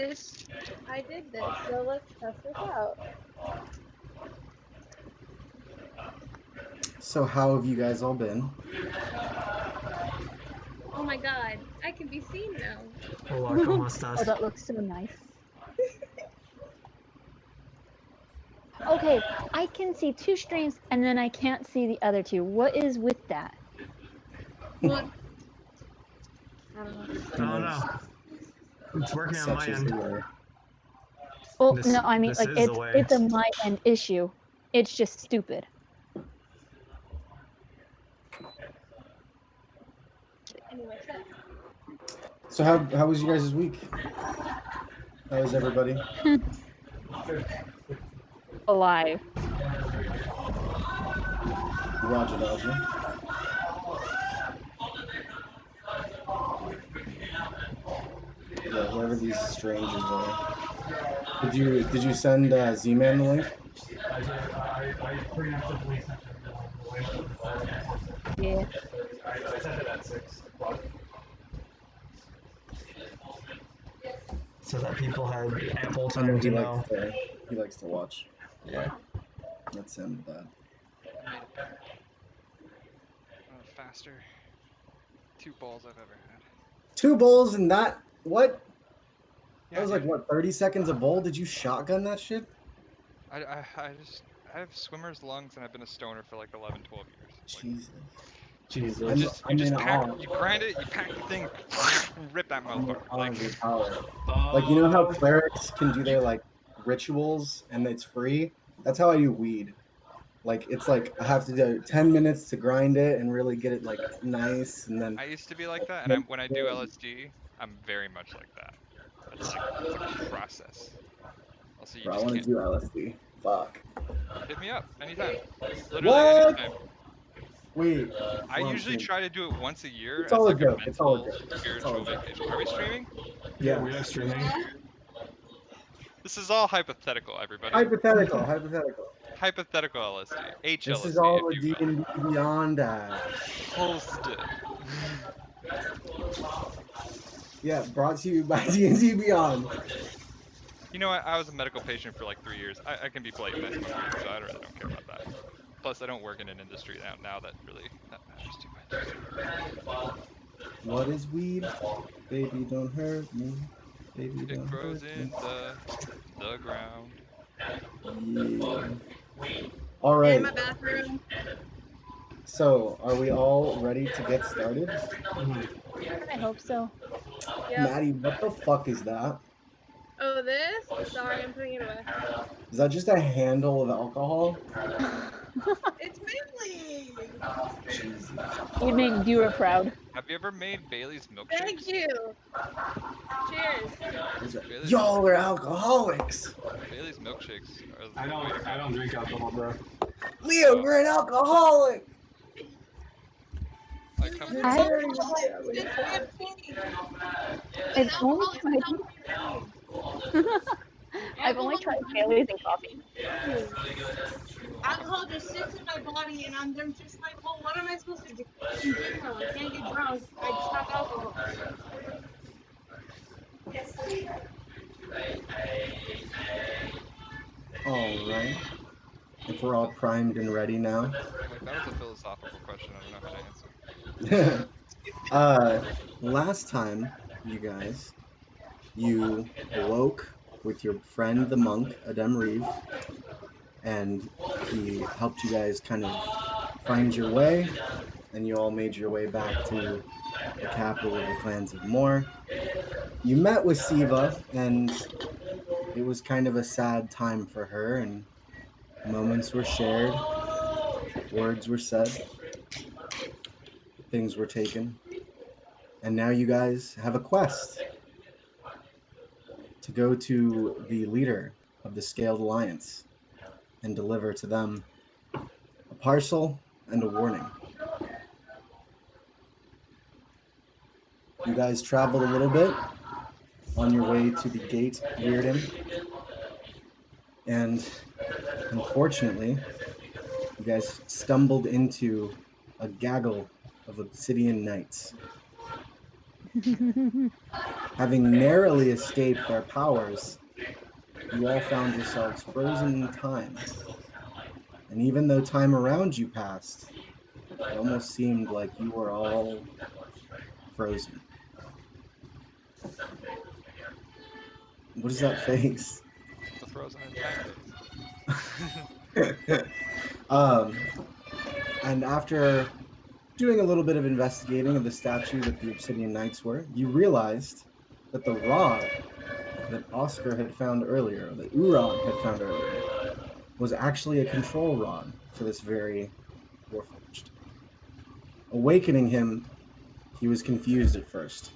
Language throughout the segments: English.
I did this, so let's test this out. So how have you guys all been? Oh my god, I can be seen now. Hola, ¿cómo estás? Oh, that looks so nice. Okay, I can see 2 streams and then I can't see the other 2. What is with that? What? I don't know. I don't know. It's working on my Such is end. the way. Well, This- no, I mean, this like, is the way. it's a my end issue. It's just stupid. Anyway, So how was you guys' week? How was everybody? Alive. Roger, Roger. Yeah, whoever these strangers are. Did you send Z-Man the link? I preemptively sent everyone the link. Yeah. I sent it at 6 o'clock. So that people had ample I know time to know. he likes to watch. Yeah. That's him, bad. Faster. 2 balls I've ever had. 2 bowls and that what? Yeah, That was like what, 30 seconds a bowl? Did you shotgun that shit? I have swimmer's lungs and I've been a stoner for like 11, 12 years. Like, Jesus. Jesus. You grind it, you pack the thing, and rip that motherfucker. Like, you know how clerics can do their like rituals and it's free? That's how I do weed. Like, it's like I have to do 10 minutes to grind it and really get it like nice, and then I used to be like that, and when I do LSD, I'm very much like that. It's a process. Also, you bro, I just want to can't do LSD. Fuck. hit me up anytime. Literally What? anytime. Wait. I usually try to do it once a year It's as all a like a joke. It's all a mental, joke. spiritual vacation. Are we streaming? Yeah, we are streaming. This is all hypothetical, everybody. Hypothetical. Hypothetical LSD. HLSD, This is all a if you will. D&D Beyond that. Hosted. Yeah, brought to you by D&D Beyond. You know what? I was a medical patient for like 3 years. I can be blatant. I smoke weed, so I really don't care about that. Plus, I don't work in an industry now that matters too much. What is weed? Baby, don't hurt me. Baby, It don't grows hurt in me. the ground. Yeah. All right. in my bathroom. So, are we all ready to get started? I hope so. Yep. Maddie, what the fuck is that? Oh, this? Sorry, I'm putting it away. Is that just a handle of alcohol? It's Bailey! Jesus. You'd make Dura proud. Have you ever made Bailey's milkshakes? Thank you! Cheers! Y'all are alcoholics! Bailey's milkshakes are the I don't drink alcohol, bro. Leo, you're an alcoholic! Like, come You're I- very It's 15! I've only tried. I've only tried Bailey's and coffee. Alcohol just sits in my body and I'm just like, well, what am I supposed to do? In general, I can't get drunk. I just have alcohol. Alright. If we're all primed and ready now. Like, that was a philosophical question. I don't know how to answer. Last time, you guys, you awoke with your friend the monk, Adam Reeve, and he helped you guys kind of find your way, and you all made your way back to the capital of the clans of Moor. You met with Siva, and it was kind of a sad time for her, and moments were shared, words were said, things were taken, and now you guys have a quest to go to the leader of the Scaled Alliance and deliver to them a parcel and a warning. You guys traveled a little bit on your way to the Gate Rearden, and unfortunately, you guys stumbled into a gaggle of obsidian knights. Having narrowly escaped their powers, you all found yourselves frozen in time. And even though time around you passed, it almost seemed like you were all frozen. What is that face? The frozen in time face. And after doing a little bit of investigating of the statue that the Obsidian Knights were, you realized that the rod that Oscar had found earlier, that Urog had found earlier, was actually a control rod for this very Warforged. Awakening him, he was confused at first.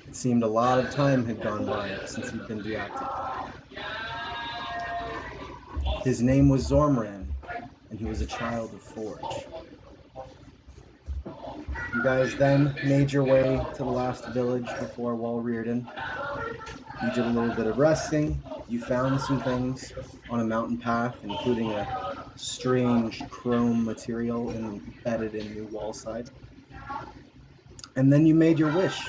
It seemed a lot of time had gone by since he'd been deactivated. His name was Zormran, and he was a child of Forge. You guys then made your way to the last village before Wall Rearden. You did a little bit of resting. You found some things on a mountain path, including a strange chrome material embedded in the wall side. And then you made your wish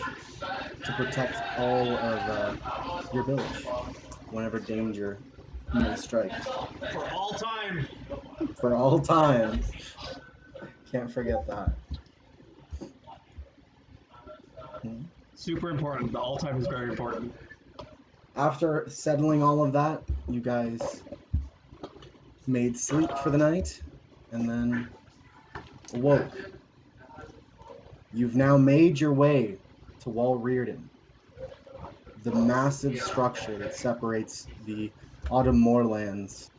to protect all of your village whenever danger may strike. For all time. For all time. Can't forget that. Super important. The all time is very important. After settling all of that, you guys made sleep for the night and then awoke. You've now made your way to Wall Rearden, the massive structure that separates the autumn moorlands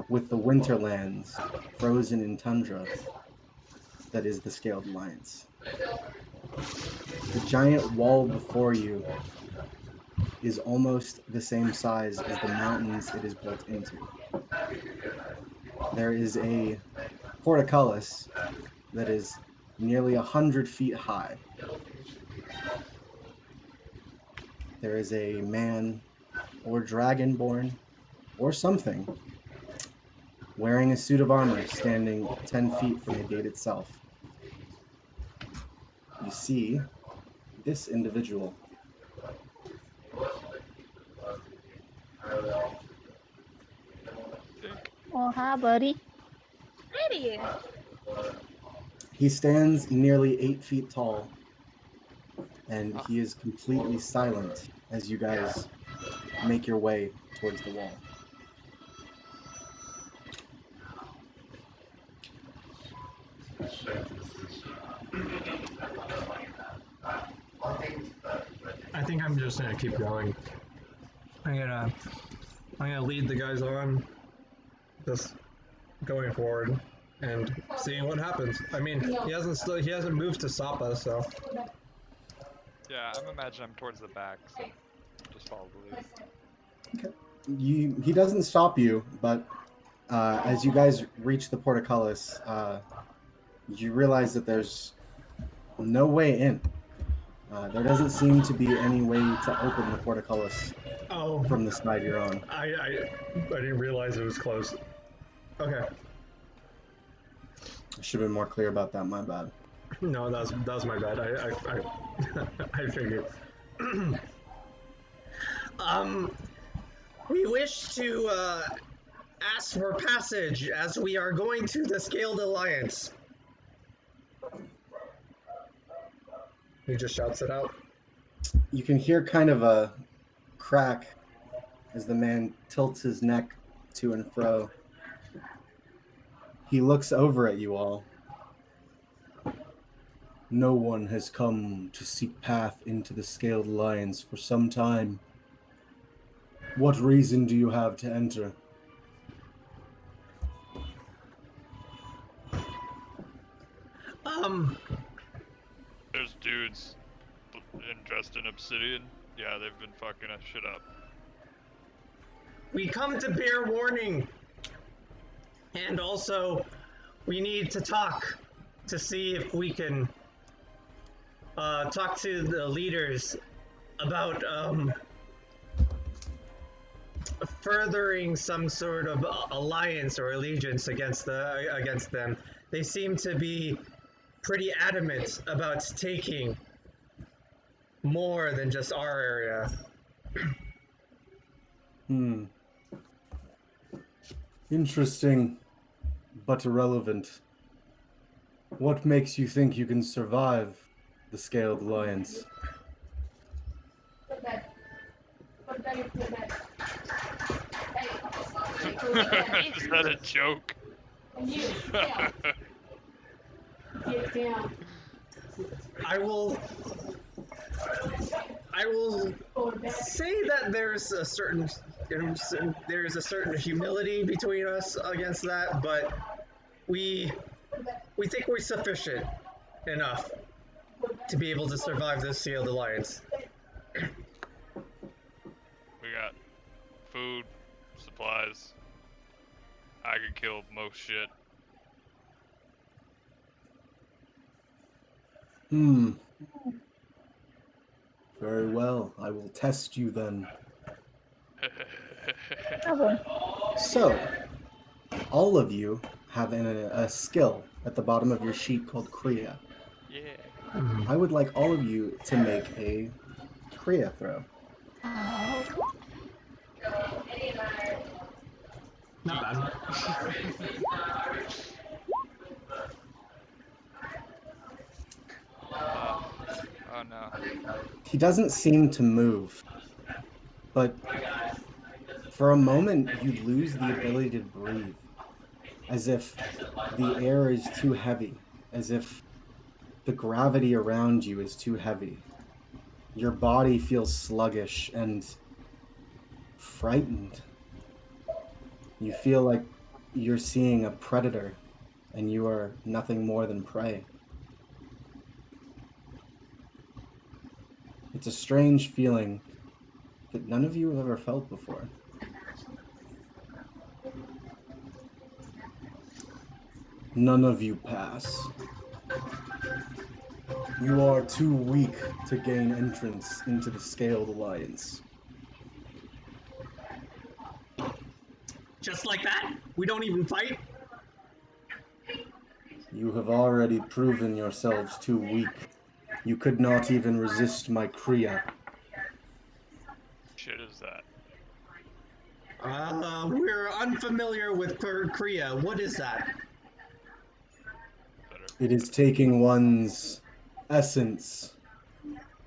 with the winterlands frozen in tundra that is the Scaled Alliance. The giant wall before you is almost the same size as the mountains it is built into. There is a portcullis that is nearly 100 feet high. There is a man or dragonborn or something wearing a suit of armor standing 10 feet from the gate itself. You see this individual. Oh, hi, buddy. Pretty. He stands nearly 8 feet tall, and he is completely silent as you guys make your way towards the wall. I think I'm just gonna keep going. I'm gonna lead the guys on, just going forward and seeing what happens. I mean, he hasn't moved to stop us, so. Yeah, I'm imagining I'm towards the back, so just follow the lead. Okay. He doesn't stop you, but as you guys reach the portcullis, you realize that there's no way in. There doesn't seem to be any way to open the portcullis from the side you're on. I didn't realize it was close. Okay. I should have been more clear about that. My bad. No, that was my bad. I figured. We wish to ask for passage as we are going to the Scaled Alliance. He just shouts it out. You can hear kind of a crack as the man tilts his neck to and fro. He looks over at you all. No one has come to seek path into the Scaled Alliance for some time. What reason do you have to enter? There's dudes dressed in obsidian. Yeah, they've been fucking us shit up. We come to bear warning. And also, we need to talk to see if we can talk to the leaders about furthering some sort of alliance or allegiance against them. They seem to be pretty adamant about taking more than just our area. Interesting, but irrelevant. What makes you think you can survive the Scaled Alliance? Is that a joke? I will say that there's a certain humility between us against that, but we think we're sufficient enough to be able to survive this Sealed Alliance. We got food, supplies. I could kill most shit. Very well. I will test you then. Okay. So, all of you have a skill at the bottom of your sheet called Kriya. Yeah. I would like all of you to make a Kriya throw. Not bad. Oh no. He doesn't seem to move, but for a moment you lose the ability to breathe, as if the air is too heavy, as if the gravity around you is too heavy. Your body feels sluggish and frightened. You feel like you're seeing a predator and you are nothing more than prey. It's a strange feeling that none of you have ever felt before. None of you pass. You are too weak to gain entrance into the Scaled Alliance. Just like that? We don't even fight? You have already proven yourselves too weak. You could not even resist my Kriya. Shit is that? We're unfamiliar with Kriya. What is that? Better. It is taking one's essence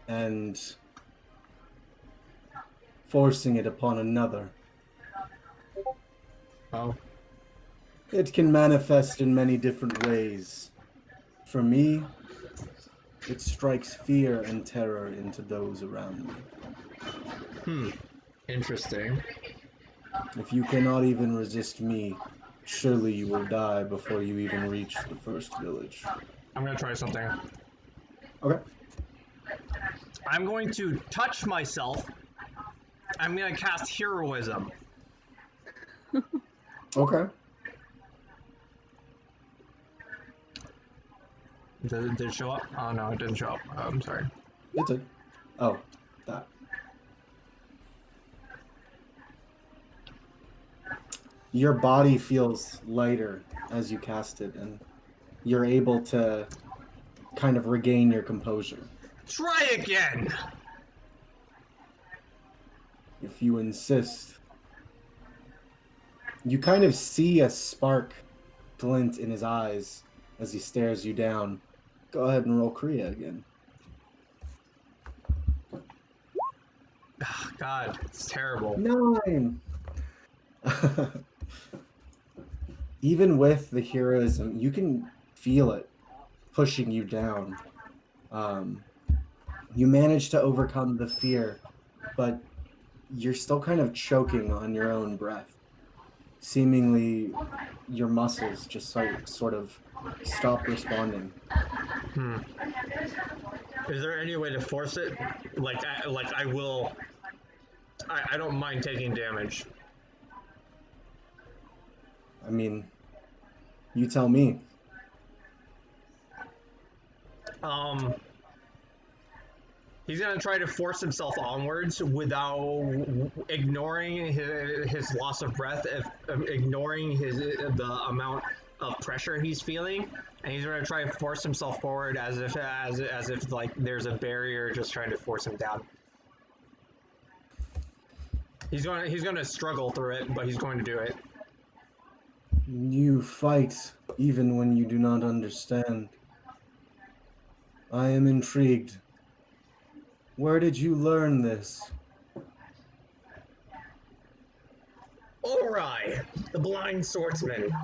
and forcing it upon another. Oh. It can manifest in many different ways. For me, it strikes fear and terror into those around me. Interesting. If you cannot even resist me, surely you will die before you even reach the first village. I'm gonna try something. Okay. I'm going to touch myself. I'm gonna cast heroism. Okay. Did it show up? Oh no, it didn't show up. I'm sorry. It did. Oh, that. Your body feels lighter as you cast it, and you're able to kind of regain your composure. Try again! If you insist. You kind of see a spark glint in his eyes as he stares you down. Go ahead and roll Kriya again. God, it's terrible. 9! Even with the heroism, you can feel it pushing you down. You manage to overcome the fear, but you're still kind of choking on your own breath. Seemingly, your muscles just sort of stop responding. Is there any way to force it? I will. I don't mind taking damage. I mean, you tell me. He's gonna try to force himself onwards without ignoring his loss of breath, ignoring the amount of pressure he's feeling, and he's gonna try to force himself forward as if like there's a barrier just trying to force him down. He's gonna struggle through it, but he's going to do it. You fight even when you do not understand. I am intrigued. Where did you learn this? Ori, the blind swordsman.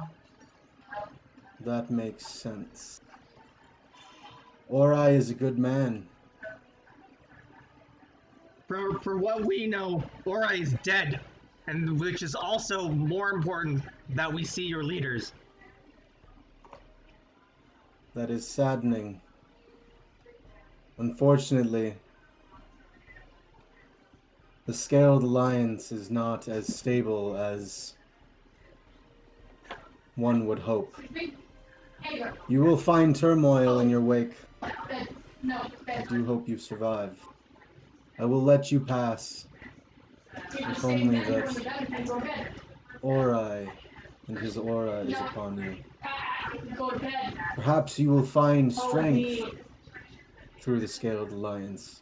That makes sense. Ori is a good man. For what we know, Ori is dead, and which is also more important that we see your leaders. That is saddening. Unfortunately, the Scaled Alliance is not as stable as one would hope. You will find turmoil in your wake. I do hope you survive. I will let you pass, if only that Ori and his aura is upon you. Perhaps you will find strength through the Scaled Alliance.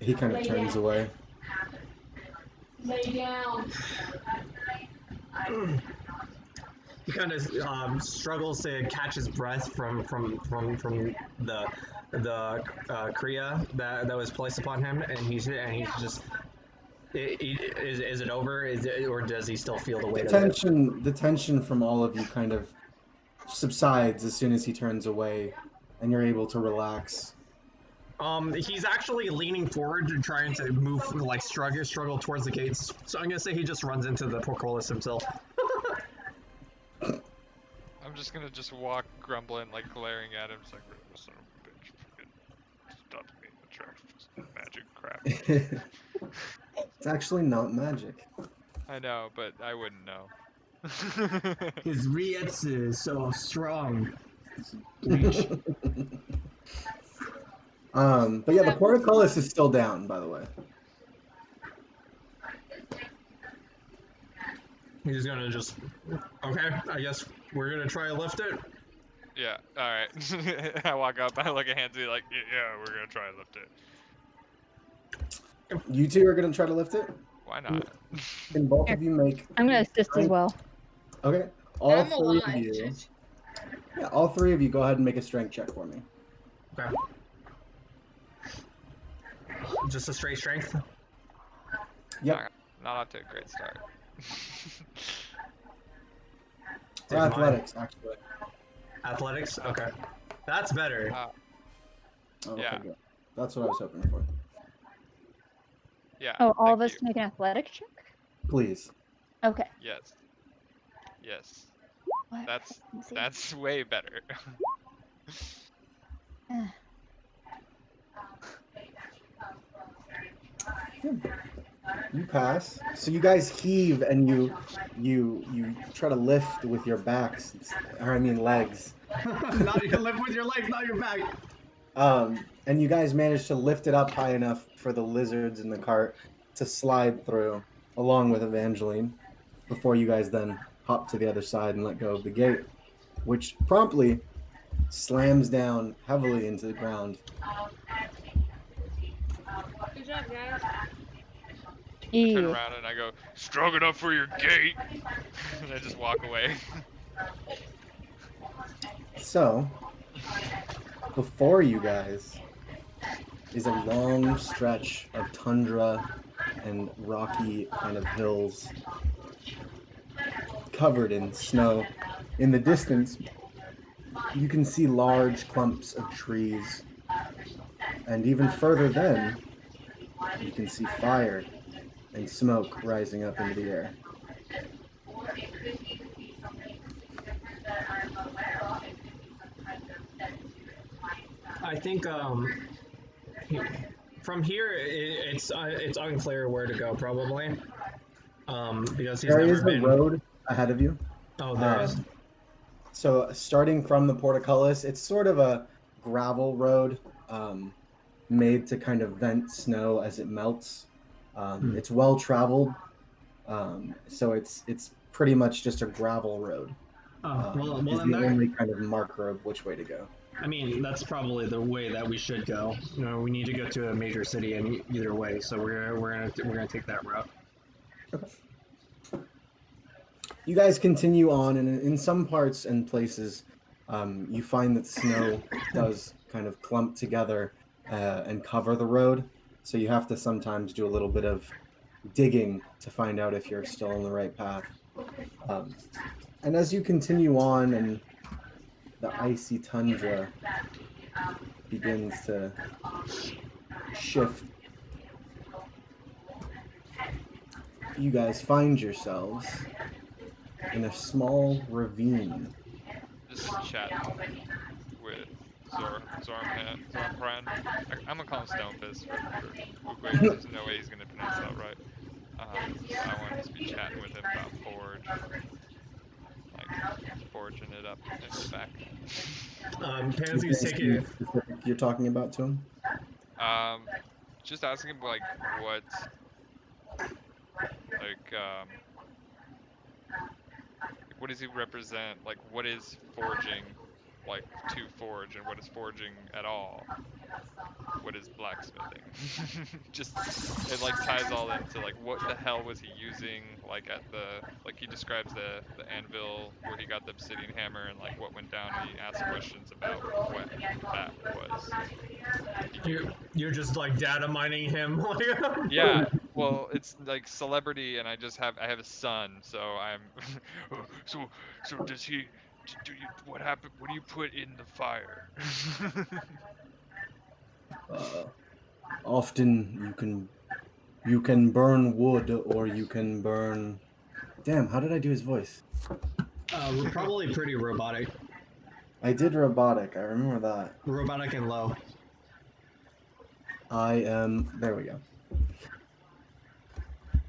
He kind of turns away. Lay down. He kind of struggles to catch his breath from the Kriya that was placed upon him, and he's just. Is it over? Or does he still feel the weight of it? The tension from all of you kind of subsides as soon as he turns away, and you're able to relax. He's actually leaning forward and trying to move, like struggle towards the gates. So I'm gonna say he just runs into the portcullis himself. I'm just gonna walk grumbling, like glaring at him. It's like, son of a bitch, fucking stop me in the tracks. Magic crap. It's actually not magic. I know, but I wouldn't know. His Rietsu is so strong. But yeah, the portcullis is still down, by the way. He's gonna just, okay, I guess we're gonna try to lift it. Yeah, alright. I walk up, I look at Hansy like, yeah, we're gonna try and lift it. You two are gonna try to lift it? Why not? Can both of you make... I'm gonna assist as well. Okay. All I'm three of alive. you... Yeah, all three of you go ahead and make a strength check for me. Okay. Just a straight strength? Yep. Not off to a great start. Or athletics, actually. Athletics? Okay. That's better. Oh, okay, yeah. good. That's what I was hoping for. Yeah. Oh, all of thank us you. make an athletic check? Please. Okay. Yes. Yes. What? That's Let's see. that's way better. You pass. So you guys heave and you try to lift with your backs, or I mean legs. Not you lift with your legs, not your back. And you guys manage to lift it up high enough for the lizards in the cart to slide through, along with Evangeline, before you guys then hop to the other side and let go of the gate, which promptly slams down heavily into the ground. Good job, guys. I turn Ew. around and I go, strong enough for your gate, and I just walk away. So, before you guys is a long stretch of tundra and rocky kind of hills covered in snow. In the distance, you can see large clumps of trees. And even further then, you can see fire and smoke rising up into the air. I think from here it's unclear where to go probably. Because he's There never is a been. road ahead of you. Oh, there is. So starting from the portcullis, it's sort of a gravel road made to kind of vent snow as it melts. It's well traveled, so it's pretty much just a gravel road. Oh, well, Is then the that, only kind of marker of which way to go. I mean, that's probably the way that we should go. You know, we need to go to a major city in either way, so we're gonna take that route. You guys continue on, and in some parts and places, you find that snow does kind of clump together and cover the road. So you have to sometimes do a little bit of digging to find out if you're still on the right path. And as you continue on, and the icy tundra begins to shift, you guys find yourselves in a small ravine. Just chatting with Zormpran. I'm gonna call him Stonefist for Uguay, because there's no way he's gonna pronounce that right. I want to be chatting with him about Forge, like forging it up in the back. Pansy's taking. You're talking about to him? Just asking him like what does he represent? Like, what is forging, like, to forge, and what is forging at all? What is blacksmithing? Just, it like ties all into like what the hell was he using? Like he describes the anvil where he got the obsidian hammer and like what went down, and he asks questions about what that was. You're just like data mining him. Yeah, well, it's like celebrity, and I have a son, so I'm. so does he? What happened? What do you put in the fire? Often you can burn wood, or you can burn. Damn, how did I do his voice? We're probably pretty robotic. I did robotic. I remember that. Robotic and low. There we go.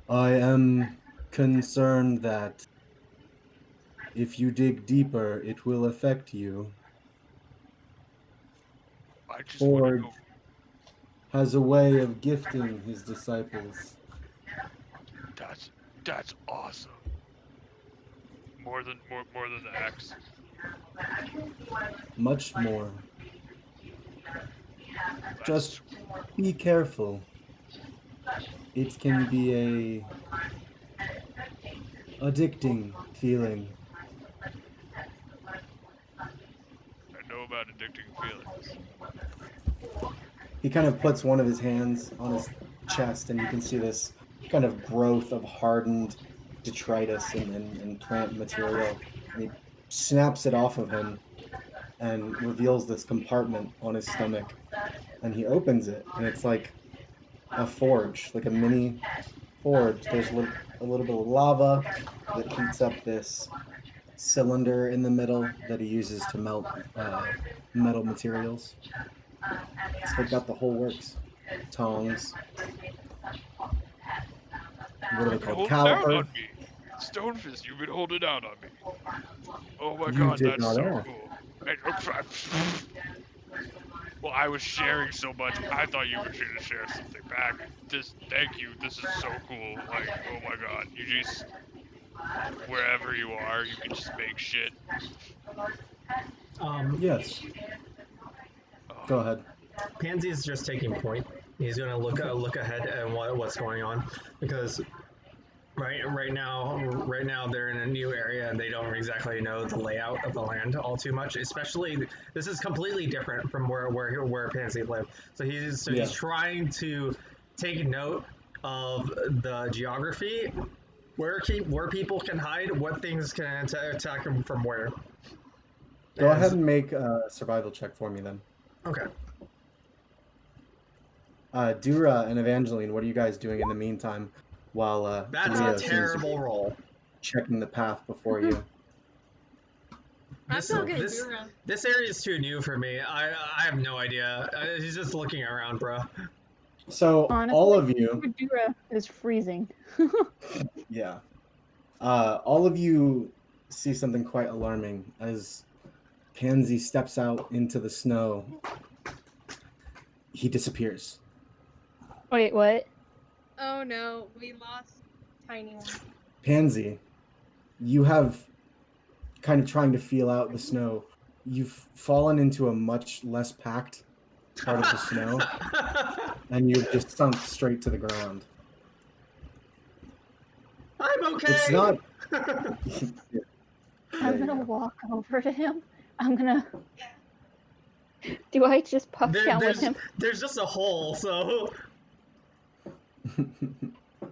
I am concerned that if you dig deeper, it will affect you. I just Forge has a way of gifting his disciples. That's awesome. More than the X. Much more. Just be careful. It can be a addicting feeling. I know about addicting feelings. He kind of puts one of his hands on his chest, and you can see this kind of growth of hardened detritus and plant material. And he snaps it off of him and reveals this compartment on his stomach. And he opens it, and it's like a forge, like a mini forge. There's a little bit of lava that heats up this cylinder in the middle that he uses to melt metal materials. So they've got the whole works. Tongs. What are they called? Caliper. Stonefist, you've been holding out on me. Oh my You god, did that's not so ask. cool. Well, I was sharing so much, I thought you were going to share something back. Thank you, this is so cool. Like, oh my god, you just, wherever you are, you can just make shit. Yes. Go ahead. Pansy's just taking point. He's gonna look ahead at what's going on, because right now they're in a new area and they don't exactly know the layout of the land all too much. Especially, this is completely different from where Pansy lived. So he's trying to take note of the geography, where people can hide, what things can attack them from where. Go ahead and make a survival check for me then. Okay. Dura and Evangeline, what are you guys doing in the meantime while That's Leo a terrible roll. checking the path before you? I'm not gonna do This area is too new for me. I have no idea. He's just looking around, bro. So Honestly, all of you, Dura is freezing. yeah, all of you see something quite alarming as Pansy steps out into the snow. He disappears. Wait, what? Oh no, we lost Tiny One. Pansy, you have kind of trying to feel out the snow. You've fallen into a much less packed part of the snow, and you've just sunk straight to the ground. I'm okay. It's not. I'm There you gonna go. walk over to him. I'm gonna. Do I just puff down with him? There's just a hole, so.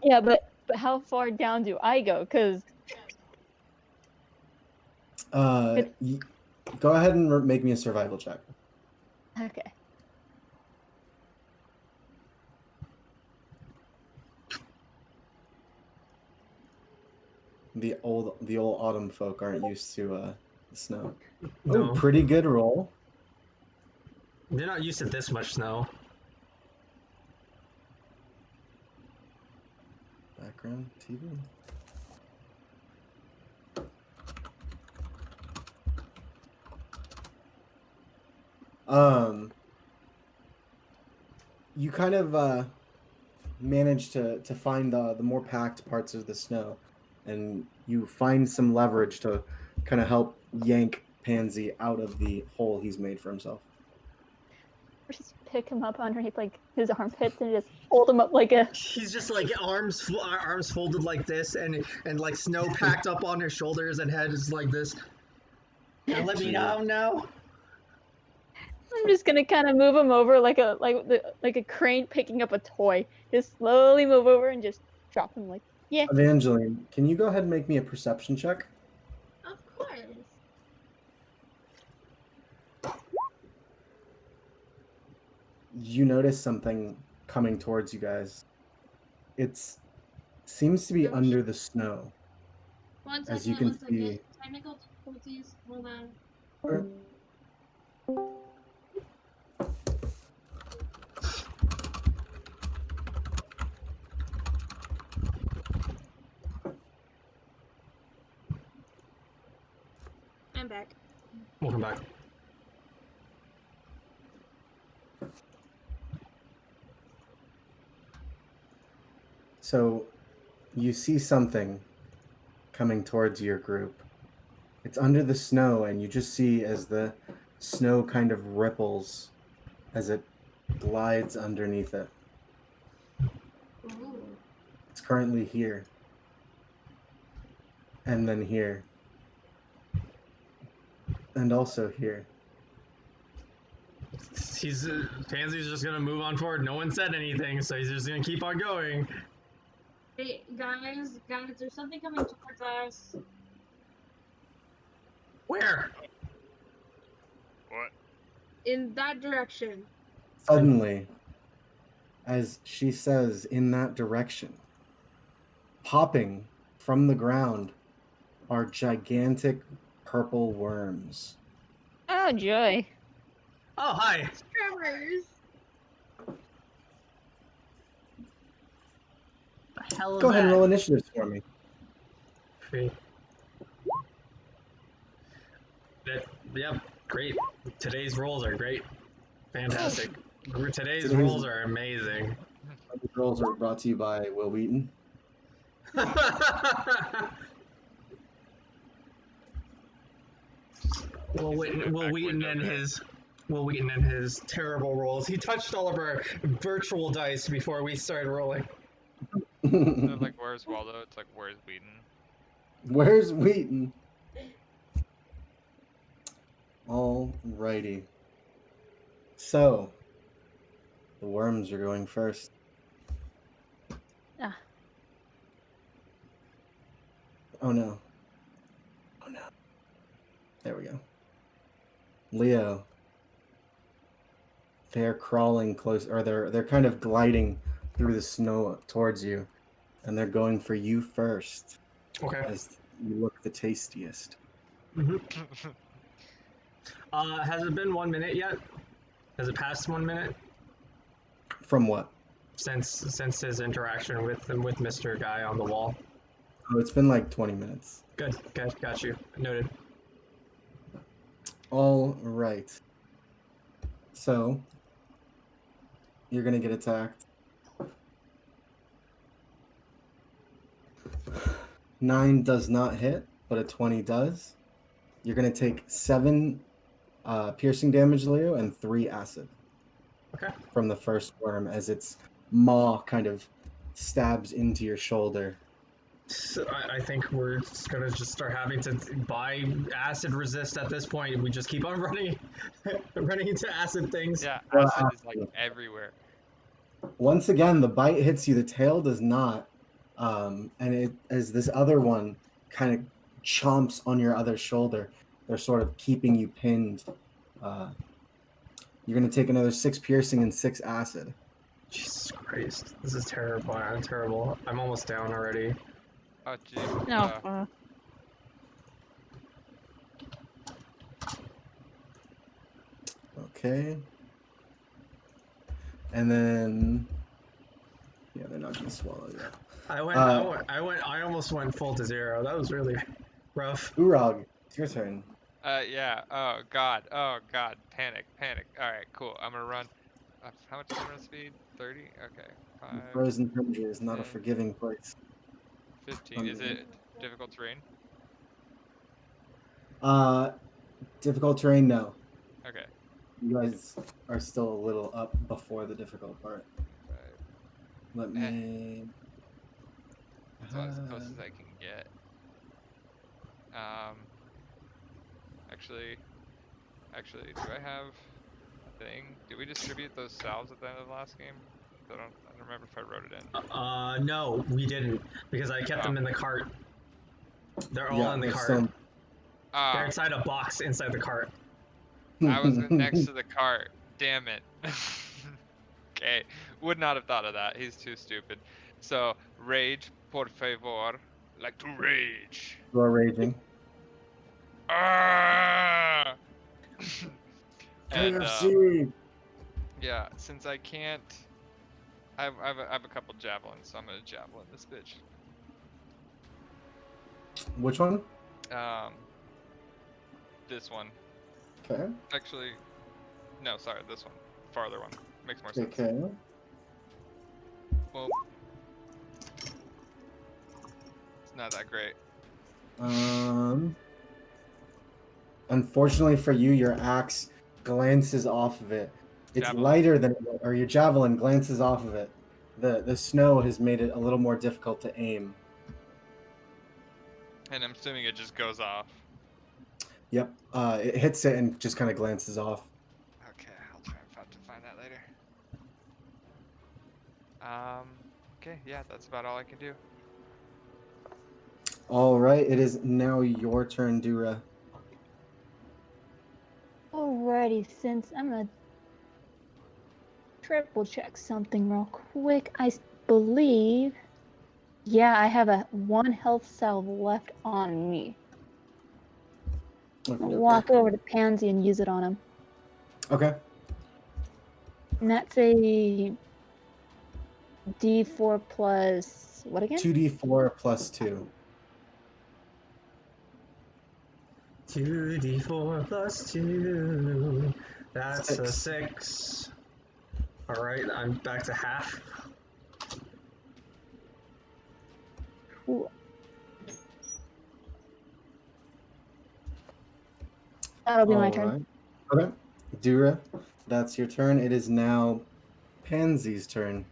Yeah, but how far down do I go? Cause Go ahead and make me a survival check. okay. The old autumn folk aren't used to the snow. No. Oh, pretty good roll. They're not used to this much snow. Background TV. You kind of manage to find the more packed parts of the snow, and you find some leverage to kind of help yank Pansy out of the hole he's made for himself. Just pick him up underneath like his armpits and just hold him up like a. He's just like arms folded like this, and like snow packed up on his shoulders, and head is like this. And let me know now. I'm just gonna kind of move him over like a crane picking up a toy. Just slowly move over and just drop him like yeah. Evangeline, can you go ahead and make me a perception check? Of course. You notice something coming towards you guys. It's seems to be under the snow. One As second, you can one second. see. Technical difficulties. Hold on. I'm back. Welcome back. So you see something coming towards your group. It's under the snow, and you just see as the snow kind of ripples as it glides underneath it. Ooh. It's currently here. And then here. And also here. Pansy's just gonna move on forward. No one said anything, so he's just gonna keep on going. Hey, guys, there's something coming towards us. Where? What? In that direction. Suddenly, as she says, in that direction, popping from the ground are gigantic purple worms. Oh joy. Oh, hi. Tremors. The hell is Go ahead and that? roll initiatives for me. Yep, great. Today's rolls are great. Fantastic. Today's Today's- rolls are amazing. These rolls are brought to you by Will Wheaton. Will Wheaton and his terrible rolls. He touched all of our virtual dice before we started rolling. Instead of like, where's Waldo? It's like, where's Wheaton? Where's Wheaton? Alrighty. So, the worms are going first. Ah. Oh no. Oh no. There we go. Leo. They're crawling close, or they're kind of gliding through the snow towards you, and they're going for you first, Okay. as you look the tastiest. Has it been 1 minute yet? Has it passed 1 minute From what? since his interaction with Mr. Guy on the wall? Oh, it's been like 20 minutes. Good. Got you. Noted. All right. So, you're gonna get attacked. 9 does not hit. but a 20 does. You're going to take 7 piercing damage, Leo, and 3 acid. Okay. From the first worm as its maw kind of stabs into your shoulder. So I think we're just gonna start having to buy acid resist at this point. We just keep on running, running into acid things. Yeah, Well, acid is like everywhere. Once again, the bite hits you, the tail does not. And it as this other one kind of chomps on your other shoulder, they're sort of keeping you pinned. You're going to take another 6 piercing and 6 acid. Jesus Christ, this is terrible. I'm terrible. I'm almost down already. Oh, jeez. No. Okay. And then, yeah, they're not going to swallow yet. I almost went full to 0. That was really rough. Urag, it's your turn. Yeah. Oh god. Oh god. Panic. Panic. All right. Cool. I'm gonna run. How much is my speed? 30. Okay. 5. Frozen Tundra is not a 10, forgiving place. 15. Is it difficult terrain? Difficult terrain, no. Okay. You guys are still a little up before the difficult part. 5. Let me. That's about as close as I can get. Actually, do I have a thing? Did we distribute those salves at the end of the last game? I don't remember if I wrote it in. No, we didn't because I kept them in the cart. They're all in the cart. They're inside a box inside the cart. I was next to the cart. Damn it. Okay, would not have thought of that. He's too stupid. So, rage, por favor. Like to rage. You are raging. Ah! And KFC! yeah, since I can't, I have a couple javelins, so I'm gonna javelin this bitch. Which one? This one. Okay. Actually, no, sorry, this one. Farther one. Makes more sense. Okay. Well, it's not that great. Unfortunately for you, your axe glances off of it. It's Javelin. lighter than, or your javelin glances off of it. The snow has made it a little more difficult to aim. And I'm assuming it just goes off. Yep. It hits it and just kind of glances off. Okay, I'll try to find that later. Okay, yeah, that's about all I can do. All right, it is now your turn, Dura. Alrighty, since I'm gonna triple check something real quick. I believe, yeah, I have a 1 health salve left on me. I'll walk over to Pansy and use it on him. Okay. And that's a D4 plus what again? 2d4 plus 2. 2d4 plus 2. That's a 6. All right, I'm back to half. Cool. That'll be my turn. Right. Okay. Dura, that's your turn. It is now Pansy's turn.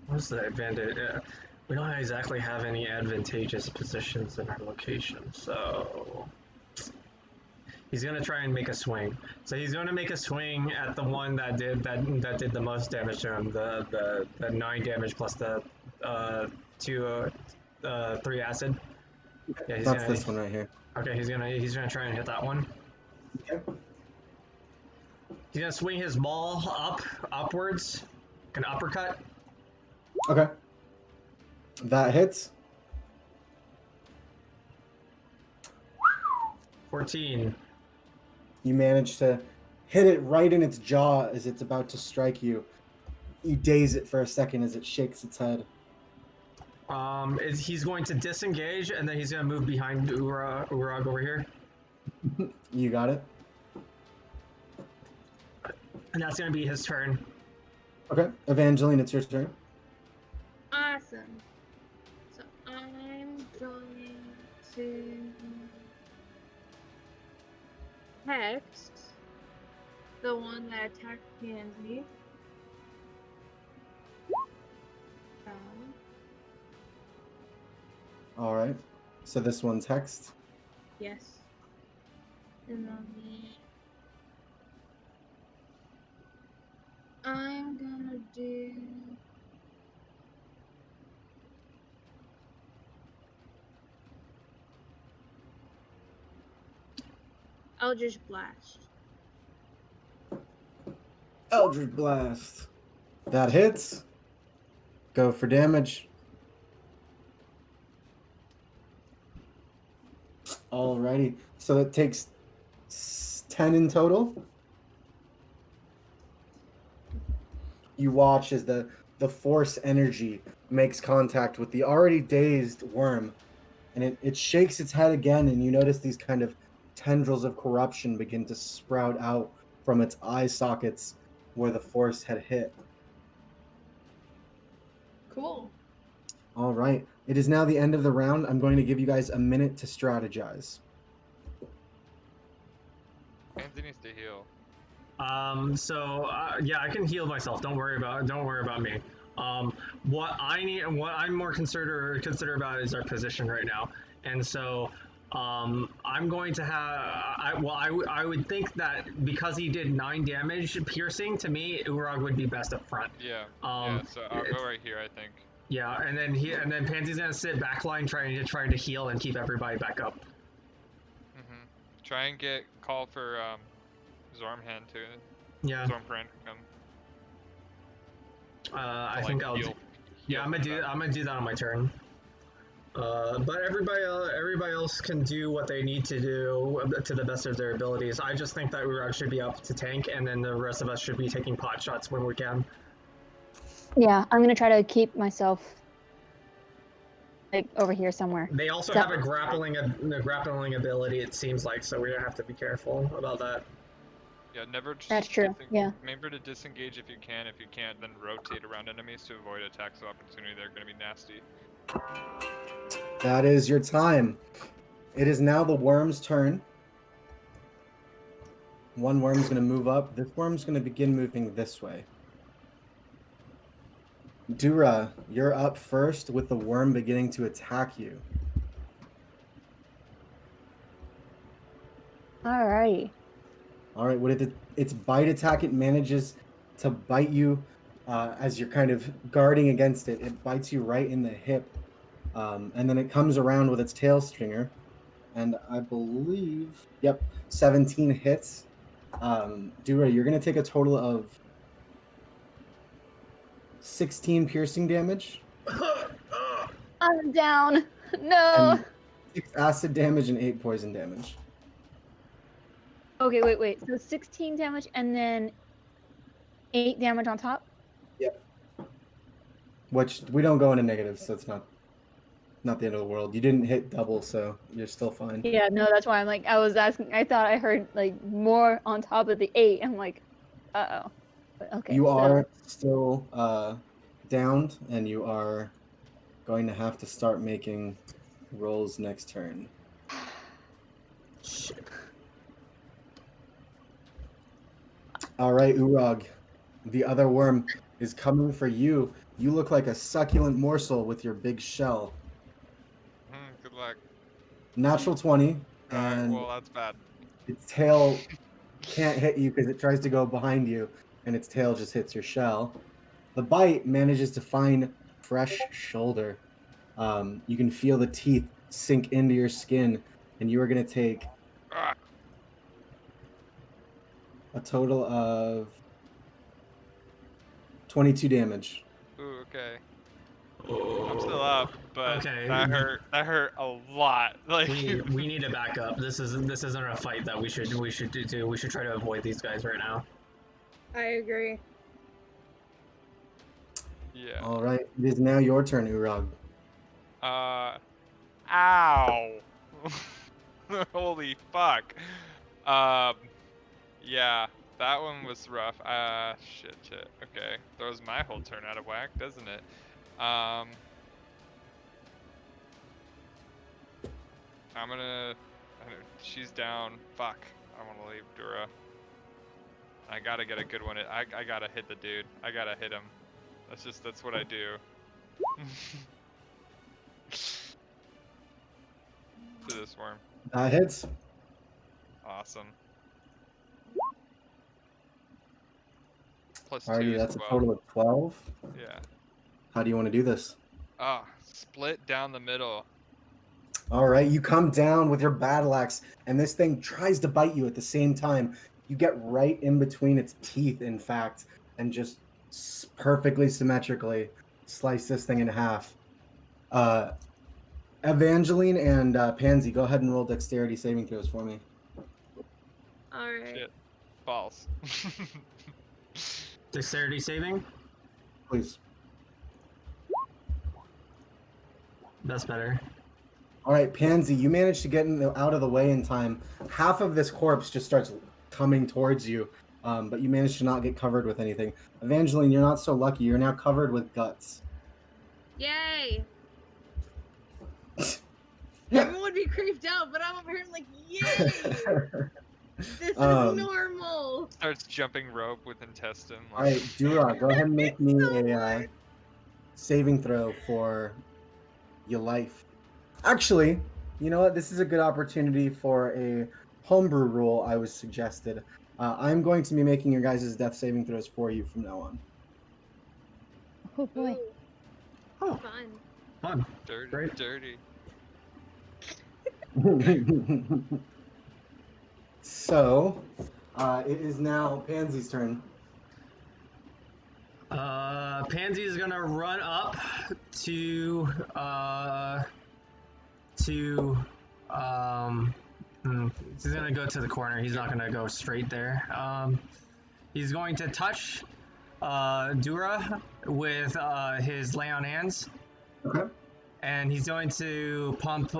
What's the advantage? We don't exactly have any advantageous positions in our location, so he's gonna try and make a swing. So he's gonna make a swing at the one that did the most damage to him, the 9 damage plus the 3 acid. Yeah, That's this one right here. Okay, he's gonna try and hit that one. Okay. He's gonna swing his maul upwards, an uppercut. Okay. That hits. 14. You manage to hit it right in its jaw as it's about to strike you. You daze it for a second as it shakes its head. He's going to disengage and then he's gonna move behind Urag over here. You got it. And that's gonna be his turn. Okay, Evangeline, it's your turn. Awesome. So I'm going to text the one that attacked Pansy. All right. So this one's text. Yes. And then I'm gonna do Eldritch Blast. Eldritch Blast. That hits. Go for damage. Alrighty. So it takes 10 in total. You watch as the force energy makes contact with the already dazed worm, and it shakes its head again, and you notice these kind of tendrils of corruption begin to sprout out from its eye sockets where the force had hit. Cool. All right. It is now the end of the round. I'm going to give you guys a minute to strategize. Pansy needs to heal. Yeah, I can heal myself. Don't worry about me. What I'm more consider about is our position right now, and so I'm going to have. I would think that because he did 9 damage piercing to me, Urag would be best up front. Yeah. Yeah. So I'll go right here, I think. Yeah, and then Pansy's gonna sit backline trying to heal and keep everybody back up. Mhm. Try and call for Zormhand too. Yeah. Zormbrand can come. I like, think I'll. heal Yeah, I'm from gonna do that on my turn. But everybody else can do what they need to do to the best of their abilities. I just think that Urag should be up to tank, and then the rest of us should be taking pot shots when we can. Yeah, I'm gonna try to keep myself like over here somewhere. They also So- have a grappling ability, it seems like, so we have to be careful about that. Yeah, never just That's true, yeah. Remember to disengage if you can. If you can't, then rotate around enemies to avoid attacks of opportunity. They're going to be nasty. That is your time. It is now the worm's turn. One worm's going to move up. This worm's going to begin moving this way. Dura, you're up first with the worm beginning to attack you. Alrighty. All right, with its bite attack, it manages to bite you as you're kind of guarding against it. It bites you right in the hip, and then it comes around with its tail stringer, and I believe, 17 hits. Dura, you're going to take a total of 16 piercing damage. I'm down. No. And 6 acid damage and 8 poison damage. Okay, wait. So 16 damage and then 8 damage on top? Yep. Which we don't go into negatives, so it's not the end of the world. You didn't hit double, so you're still fine. Yeah, no, that's why I'm like, I was asking, I thought I heard like more on top of the 8. I'm like, uh-oh. But okay. You are still downed, and you are going to have to start making rolls next turn. Shit. All right, Urag. The other worm is coming for you. You look like a succulent morsel with your big shell. Good luck. Natural 20, Alright, and well, that's bad. its tail can't hit you because it tries to go behind you, and its tail just hits your shell. The bite manages to find fresh shoulder. You can feel the teeth sink into your skin, and you are going to take a total of 22 damage. Ooh, okay. I'm still up, but Okay. that hurt a lot. Like We need to back up. This isn't a fight that we should do. We should try to avoid these guys right now. I agree. Yeah. All right, it is now your turn, Urag. Ow. Holy fuck. Yeah, that one was rough. Shit. Okay, throws my whole turn out of whack, doesn't it? I'm gonna. She's down. Fuck. I want to leave Dura. I gotta get a good one. I gotta hit the dude. I gotta hit him. That's what I do. To this worm. That hits. Awesome. Plus 2 Alrighty, as that's a well. total of 12. Yeah. How do you want to do this? Split down the middle. All right, you come down with your battle axe, and this thing tries to bite you at the same time. You get right in between its teeth, in fact, and just perfectly symmetrically slice this thing in half. Evangeline and Pansy, go ahead and roll dexterity saving throws for me. Alright. Shit. Balls. Dexterity saving? Please. That's better. All right, Pansy, you managed to get out of the way in time. Half of this corpse just starts coming towards you, but you managed to not get covered with anything. Evangeline, you're not so lucky. You're now covered with guts. Yay! Everyone would be creeped out, but I'm over here like, yay! This is normal! Starts jumping rope with intestine. All right, Dura, go ahead and make me So a much. saving throw for your life. Actually, you know what? This is a good opportunity for a homebrew rule I was suggested. I'm going to be making your guys' death saving throws for you from now on. Oh boy. Ooh, Oh, fun. fun. Dirty. Great. Dirty. So, it is now Pansy's turn. Pansy is gonna run up to he's gonna go to the corner. He's not gonna go straight there. He's going to touch Dura with his lay on hands, Okay. and he's going to pump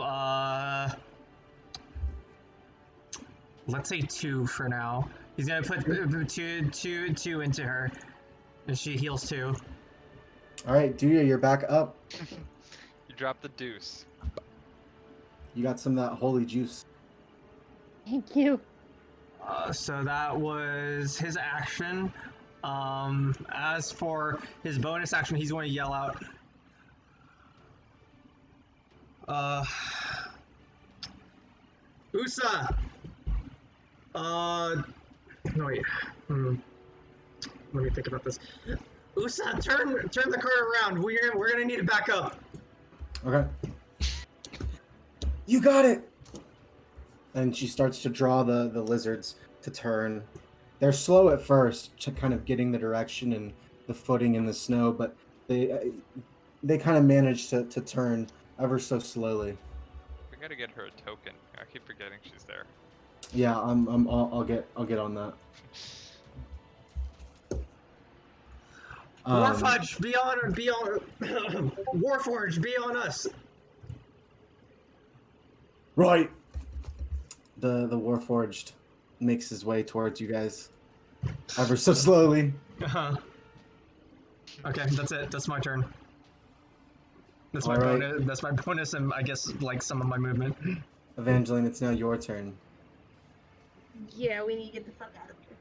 let's say 2 for now. He's gonna put two into her, and she heals 2. All right, Dura, you're back up. You drop the deuce. You got some of that holy juice. Thank you. So that was his action. As for his bonus action, he's going to yell out. Usa! No, wait. Let me think about this. Usa, turn the cart around. We're gonna need to back up. Okay. You got it! And she starts to draw the lizards to turn. They're slow at first, to kind of getting the direction and the footing in the snow, but they kind of manage to turn ever so slowly. We gotta get her a token. I keep forgetting she's there. Yeah, I'll get on that. Warforged, be on Warforged, be on us. Right. The Warforged makes his way towards you guys, ever so slowly. Okay, that's it. That's my turn. That's my All right. bonus. That's my bonus, and I guess like some of my movement. Evangeline, it's now your turn. Yeah, we need to get the fuck out of here.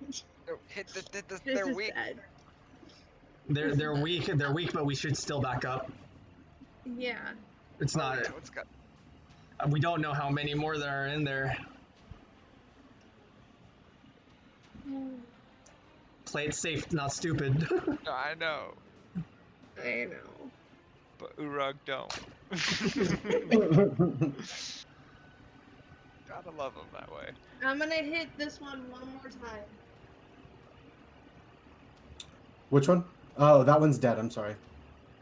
No, hit the, This they're is weak. bad. They're weak. They're weak, but we should still back up. Yeah. It's not. Yeah, what's got... We don't know how many more there are in there. Play it safe, not stupid. No, I know, I know. but Urag don't. Gotta love him that way. I'm gonna hit this one more time. Which one? Oh, that one's dead. I'm sorry.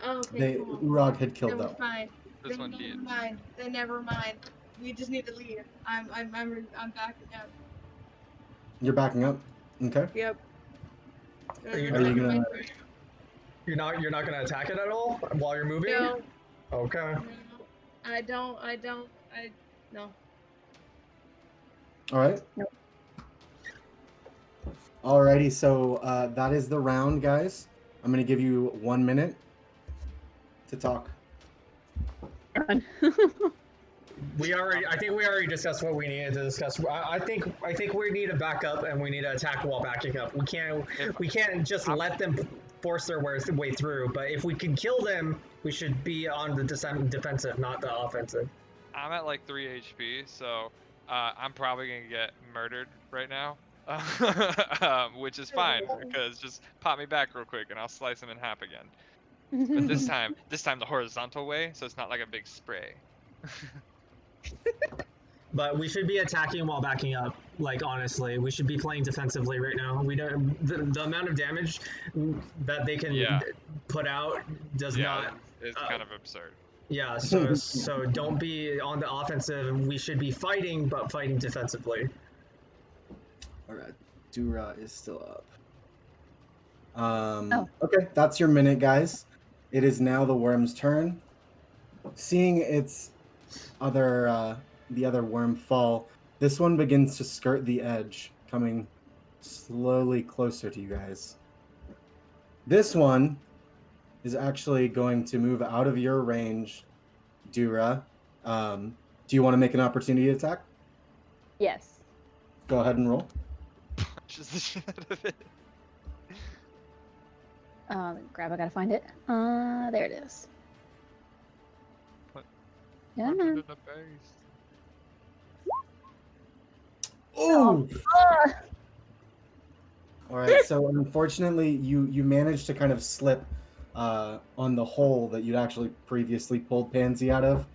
Oh, okay, cool. Urag had killed Then that we're one. fine. This Then one never did. mind. Then never mind. We just need to leave. I'm backing up. You're backing up? Okay. Yep. Are you gonna- You're not gonna attack it at all while you're moving. No, Okay. no, I don't. No. All right. Nope. Alrighty, so that is the round, guys. I'm gonna give you 1 minute to talk. Run. I think we already discussed what we needed to discuss. I think we need to back up and we need to attack while backing up. We can't just let them force their way through. But if we can kill them, we should be on the defensive, not the offensive. I'm at like 3 HP, so I'm probably gonna get murdered right now, which is fine because just pop me back real quick and I'll slice him in half again. But this time the horizontal way, so it's not like a big spray. But we should be attacking while backing up. Like honestly, we should be playing defensively right now. We don't the amount of damage that they can put out does not. It's kind of absurd. Yeah, so don't be on the offensive. We should be fighting, but fighting defensively. Alright, Dura is still up. Okay, that's your minute, guys. It is now the worm's turn. Seeing its the other worm fall, this one begins to skirt the edge, coming slowly closer to you guys. This one is actually going to move out of your range, Dura. Do you want to make an opportunity attack? Yes. Go ahead and roll. Punches the shit out of it. Grab, I gotta find it. There it is. Punch Yeah, it man. in the face. Oh! All right, so unfortunately, you managed to kind of slip on the hole that you'd actually previously pulled Pansy out of.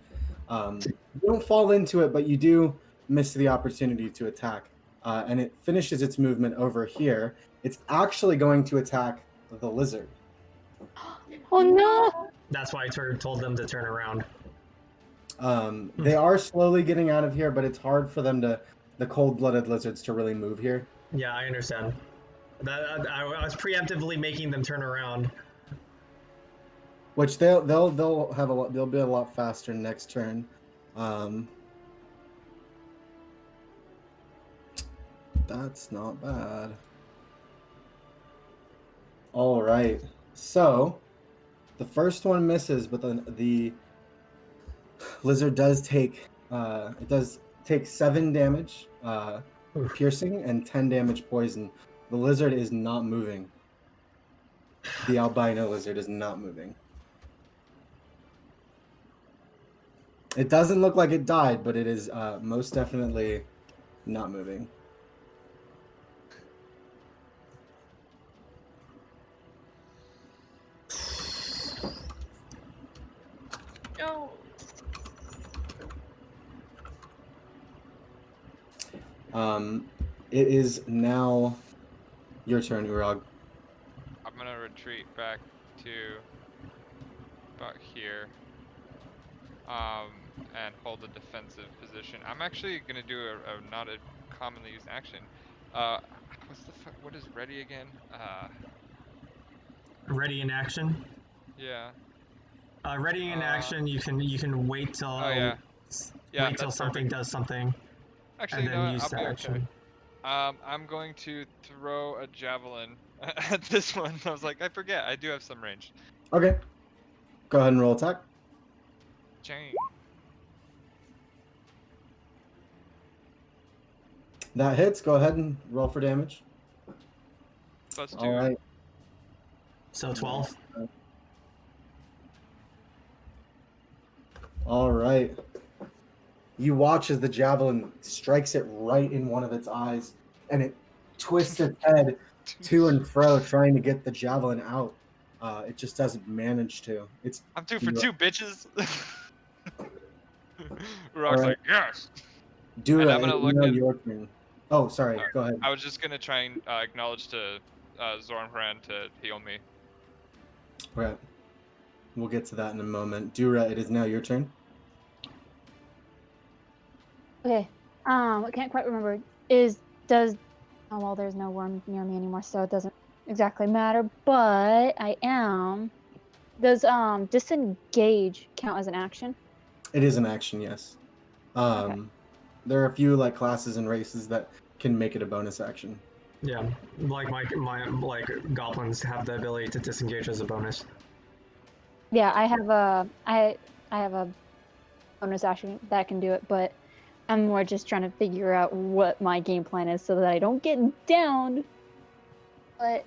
You don't fall into it, but you do miss the opportunity to attack. And it finishes its movement over here. It's actually going to attack the lizard. Oh no! That's why I told them to turn around. They are slowly getting out of here, but it's hard for them the cold-blooded lizards to really move here. Yeah, I understand. I was preemptively making them turn around. Which they'll be a lot faster next turn. That's not bad. All right, so the first one misses, but the lizard does take 7 damage piercing and 10 damage poison. The lizard is not moving. The albino lizard is not moving. It doesn't look like it died, but it is most definitely not moving. No. It is now your turn, Urag. I'm gonna retreat back to about here, and hold a defensive position. I'm actually gonna do a not a commonly used action. What is ready again? Ready in action. Yeah. Ready in action. You can wait till wait till something does something. Actually, and then no, use I'll the be action. okay. I'm going to throw a javelin at this one. I was like, I forget, I do have some range. Okay. Go ahead and roll attack. Jane. That hits. Go ahead and roll for damage. +2. All right. So 12. All right. You watch as the javelin strikes it right in one of its eyes, and it twists its head to and fro, trying to get the javelin out. It just doesn't manage to. I'm 2 for 2, bitches. Rock's Alright. like, yes. Dura, I'm gonna look at- your turn. Oh, sorry. Go ahead. I was just gonna try and acknowledge to Zornbrand to heal me. Right. We'll get to that in a moment. Dura, it is now your turn. Okay. I can't quite remember. Oh well, there's no worm near me anymore, so it doesn't exactly matter. But does disengage count as an action? It is an action, yes. Okay. There are a few classes and races that can make it a bonus action. Yeah, like my like goblins have the ability to disengage as a bonus. Yeah, I have a bonus action that can do it, but I'm more just trying to figure out what my game plan is so that I don't get downed. But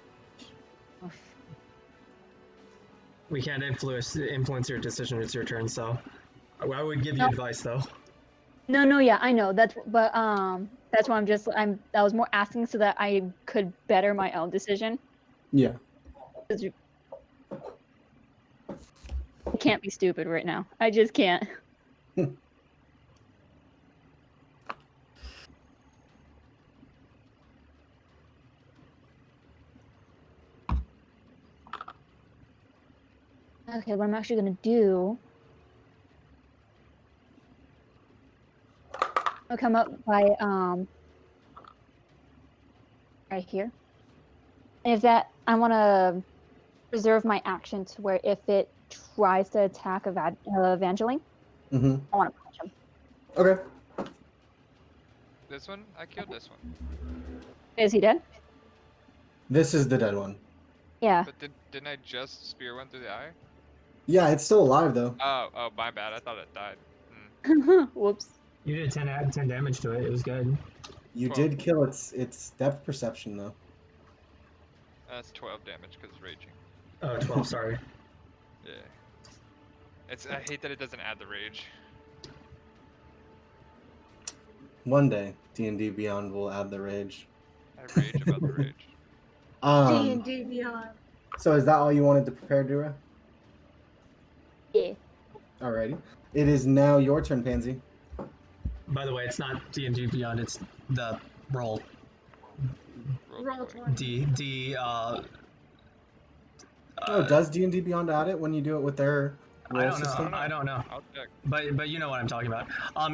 We can't influence your decision. It's your turn, so I would give you No. advice though. no, yeah, I know that's why I was more asking so that I could better my own decision. Yeah. 'Cause I can't be stupid right now. I just can't. Okay, what I'm actually gonna do, I'll come up by right here. Is that I want to reserve my action to where if it tries to attack Evangeline, Mm-hmm. I want to punch him. Okay. This one? I killed this one. Is he dead? This is the dead one. Yeah. But didn't I just spear one through the eye? Yeah, it's still alive though. Oh, my bad. I thought it died. Whoops. You did 10 damage to it. It was good. You 12. did kill its depth perception though. That's 12 damage because it's raging. Oh, 12. Sorry. Yeah. I hate that it doesn't add the rage. One day, D&D Beyond will add the rage. I rage about the rage. D&D Beyond. So is that all you wanted to prepare, Dura? Yeah. Alrighty. It is now your turn, Pansy. By the way, it's not D&D Beyond. It's the roll. Roll 20. Oh, does D&D Beyond add it when you do it with their roll I don't know. system? I don't know. I'll check. But you know what I'm talking about.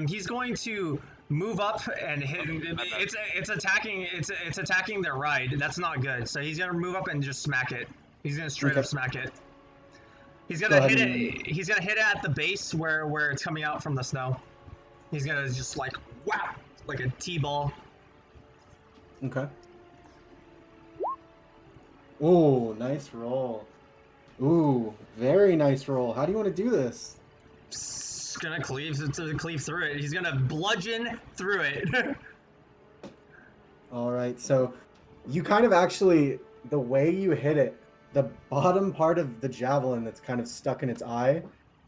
He's going to move up and hit. It's attacking their ride. That's not good. So he's gonna move up and just smack it. He's gonna straight Okay. up smack it. He's Go gonna ahead hit and- it. He's gonna hit it at the base where it's coming out from the snow. He's gonna just like whap like a T-ball. Okay. Ooh, nice roll. Ooh, very nice roll. How do you want to do this? It's gonna cleave through it. He's gonna bludgeon through it. All right, so you kind of actually, the way you hit it, the bottom part of the javelin that's kind of stuck in its eye,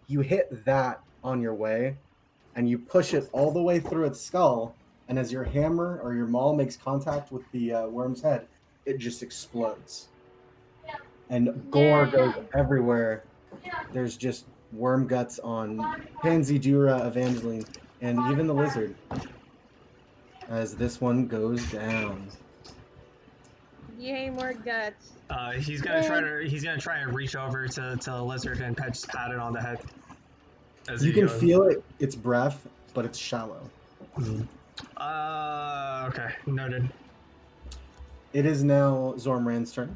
you hit that on your way, and you push it all the way through its skull, and as your hammer or your maul makes contact with the worm's head, it just explodes. And gore goes everywhere. There's just worm guts on Pansy, Dura, Evangeline, and even the lizard. As this one goes down. Yay, more guts. He's gonna try and reach over to the lizard and pat it on the head. As You he can goes. feel its breath, but it's shallow. Okay, noted. It is now Zormran's turn.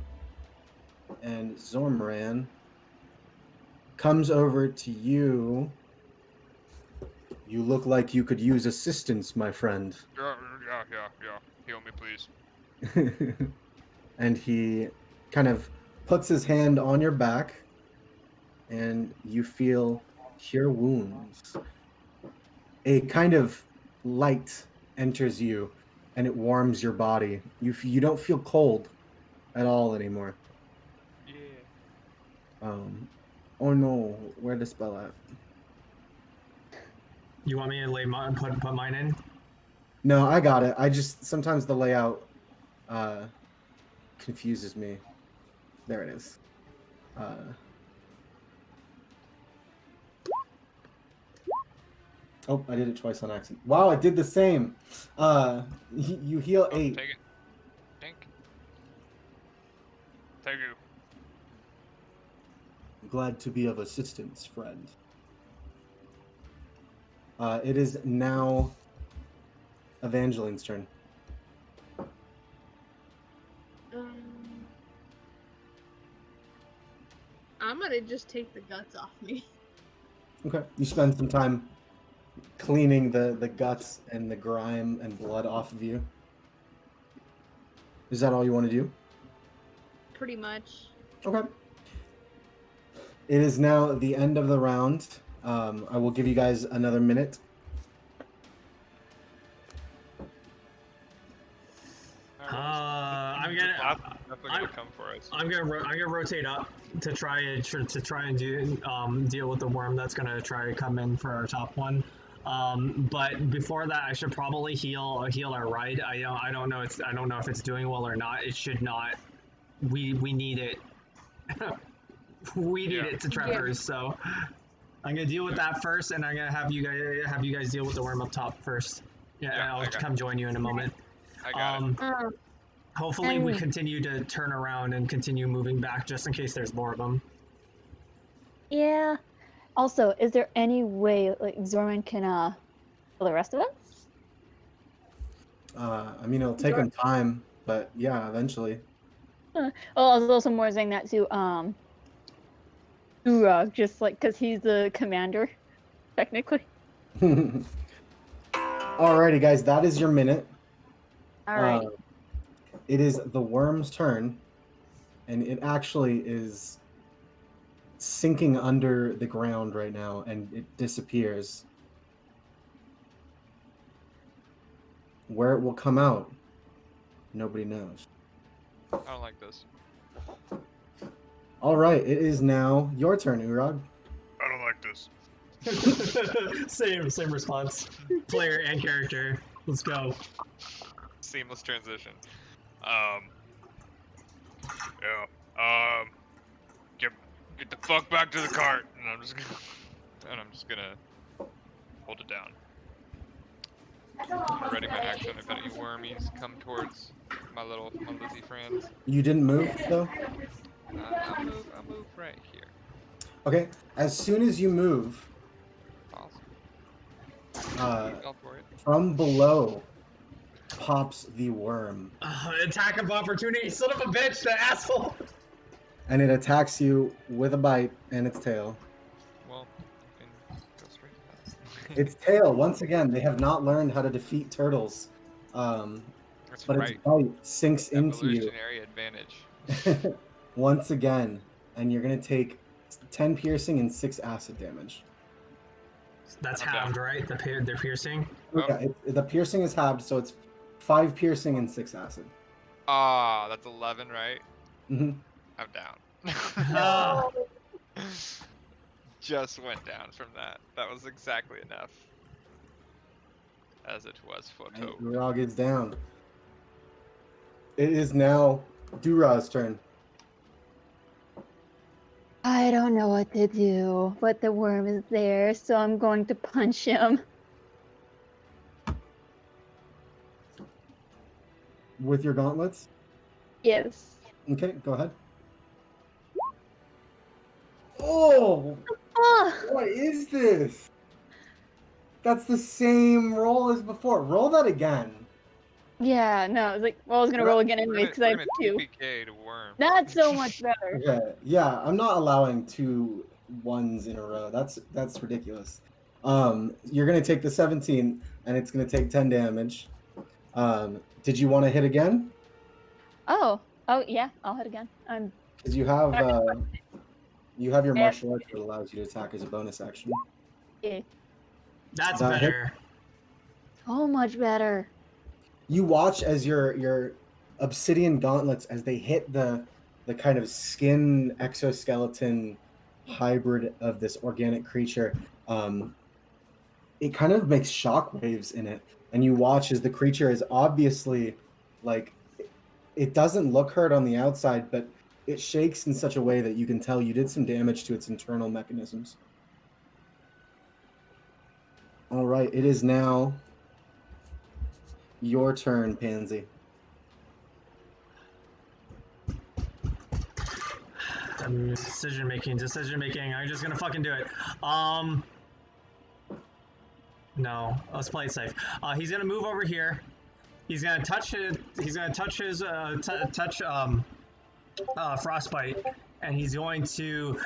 And Zormran comes over to you. You look like you could use assistance, my friend. Yeah. Heal me, please. And he kind of puts his hand on your back, and you feel cure wounds. A kind of light enters you, and it warms your body. You don't feel cold at all anymore. Yeah. Oh no, where'd the spell at? You want me to put mine in? No, I got it. I just sometimes the layout confuses me. There it is. Oh, I did it twice on accident. Wow, I did the same. You heal 8. Take it. Thank you. Glad to be of assistance, friend. It is now Evangeline's turn. I'm gonna just take the guts off me. Okay. You spend some time cleaning the guts and the grime and blood off of you. Is that all you want to do? Pretty much. Okay. It is now the end of the round. I will give you guys another minute. I'm gonna Definitely gonna come for us. I'm gonna rotate up to try and deal with the worm that's gonna try to come in for our top one. But before that, I should probably heal our ride. I don't know if it's doing well or not. It should not. We need it. We need it to traverse. So I'm gonna deal with that first, and I'm gonna have you guys deal with the worm up top first. Yeah, and I'll come join you in a moment. I got it. Hopefully we continue to turn around and continue moving back just in case there's more of them. Yeah. Also, is there any way like Zorman can kill the rest of us? I mean, it'll take him time, but yeah, eventually. Well, I was also more saying that to Urag, just like because he's the commander, technically. Alrighty, guys, that is your minute. All right. It is the worm's turn, and it actually is sinking under the ground right now, and it disappears. Where it will come out, nobody knows. I don't like this. All right, it is now your turn, Urag. I don't like this. Same response. Player and character. Let's go. Seamless transition. Get the fuck back to the cart, and I'm just gonna hold it down. I'm ready my action if any wormies come towards my Lizzie friends. You didn't move though. I'll move right here. Okay, as soon as you move, Awesome. Go for it. from below pops the worm. Attack of opportunity, son of a bitch, that asshole! And it attacks you with a bite and its tail. Well, you can go straight to that. Its tail, once again, they have not learned how to defeat turtles. That's But right. its bite sinks into you Evolutionary advantage. once again, and you're going to take 10 piercing and 6 acid damage. That's halved, right? They're piercing? Okay, the piercing is halved, so it's 5 piercing and 6 acid. That's 11, right? Mm-hmm. I'm down. Oh. Just went down from that. That was exactly enough. As it was for Toad. Durag is down. It is now Dura's turn. I don't know what to do, but the worm is there, so I'm going to punch him. With your gauntlets? Yes. Okay, go ahead. Oh! What is this? That's the same roll as before. Roll that again. Yeah, no, I was like, well, I was gonna roll again anyway because I have 2. TPK to worm. That's so much better. Okay, yeah, I'm not allowing 2 1s in a row. That's ridiculous. You're gonna take the 17, and it's gonna take 10 damage. Did you want to hit again? Oh yeah, I'll hit again. Because you have your martial arts that allows you to attack as a bonus action. Yeah. That's That hit? better. So much better. You watch as your obsidian gauntlets, as they hit the kind of skin exoskeleton hybrid of this organic creature, it kind of makes shock waves in it, and you watch as the creature is obviously like, it doesn't look hurt on the outside, but it shakes in such a way that you can tell you did some damage to its internal mechanisms. All right, it is now your turn, Pansy. Decision making. I'm just gonna fucking do it. No, let's play it safe. He's gonna move over here. He's gonna touch his frostbite, and he's going to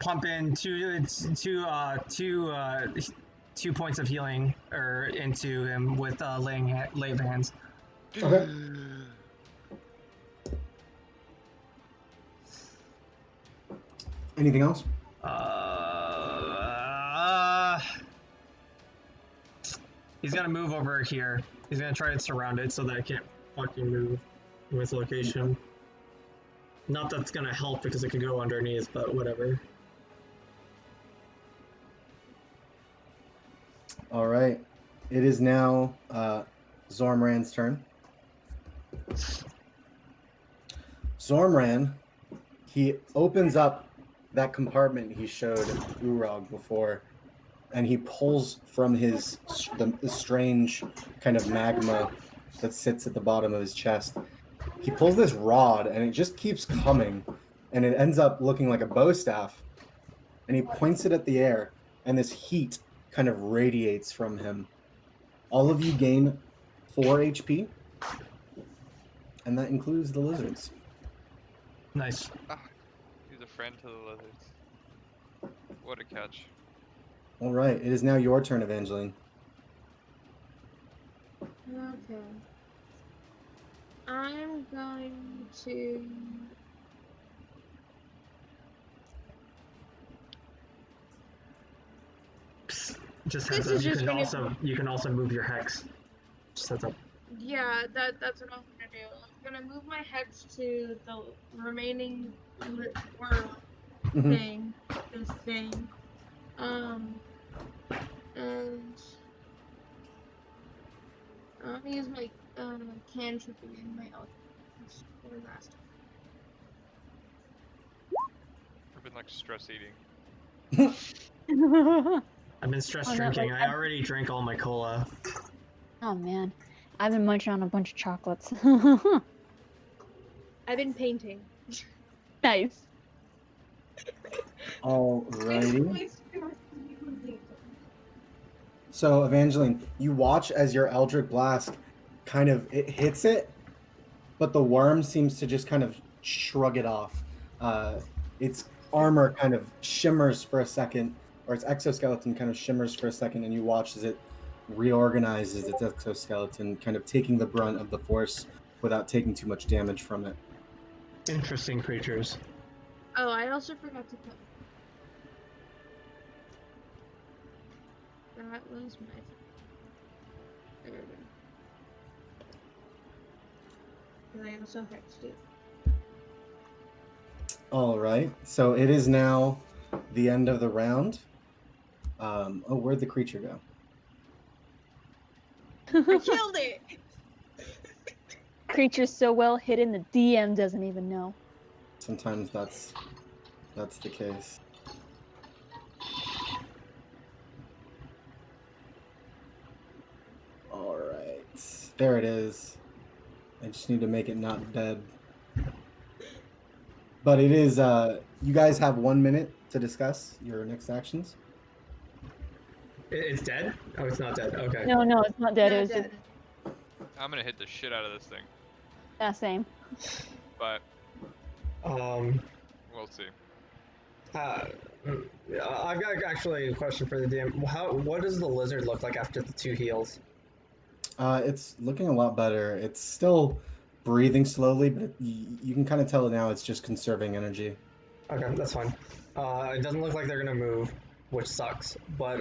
pump in two points of healing into him with lay of hands. Okay. Anything else? He's gonna move over here. He's gonna try and surround it so that I can't fucking move from its location. Not that it's gonna help because it could go underneath, but whatever. All right. It is now Zormran's turn. Zormran, he opens up that compartment he showed Urog before, and he pulls from the strange kind of magma that sits at the bottom of his chest. He pulls this rod, and it just keeps coming, and it ends up looking like a bow staff, and he points it at the air, and this heat kind of radiates from him. All of you gain 4 HP, and that includes the lizards. Nice. He's a friend to the lizards. What a catch. All right, it is now your turn, Evangeline. Okay. I'm going to. Just This heads is up. just gonna You can also move your hex. Just heads up. Yeah, that's what I'm gonna do. I'm gonna move my heads to the remaining worm thing, this thing, and I'm gonna use my cantrip again, my alchemist for last. I've been like stress eating. I've been stress Oh, no, drinking. like, I already drank all my cola. Oh man, I've been munching on a bunch of chocolates. I've been painting. Nice. All righty. So, Evangeline, you watch as your Eldritch Blast it hits it, but the worm seems to just kind of shrug it off. Its armor kind of shimmers for a second, or its exoskeleton kind of shimmers for a second, and you watch as it reorganizes its exoskeleton, kind of taking the brunt of the force without taking too much damage from it. Interesting creatures. Oh, I also forgot to put. That was my. There we go. And I also hexed it. All right, so it is now the end of the round. Where'd the creature go? I killed it! Creature's so well hidden, the DM doesn't even know. Sometimes that's the case. All right, there it is. I just need to make it not dead. But it is. You guys have 1 minute to discuss your next actions. It's dead? Oh, it's not dead. Okay. No, it's not dead. Not It was dead. I'm gonna hit the shit out of this thing, just same. but Um. we'll see. I've got actually a question for the DM. What does the lizard look like after the 2 heals? It's looking a lot better. It's still breathing slowly, but you can kind of tell now it's just conserving energy. Okay, that's fine. It doesn't look like they're gonna move, which sucks. But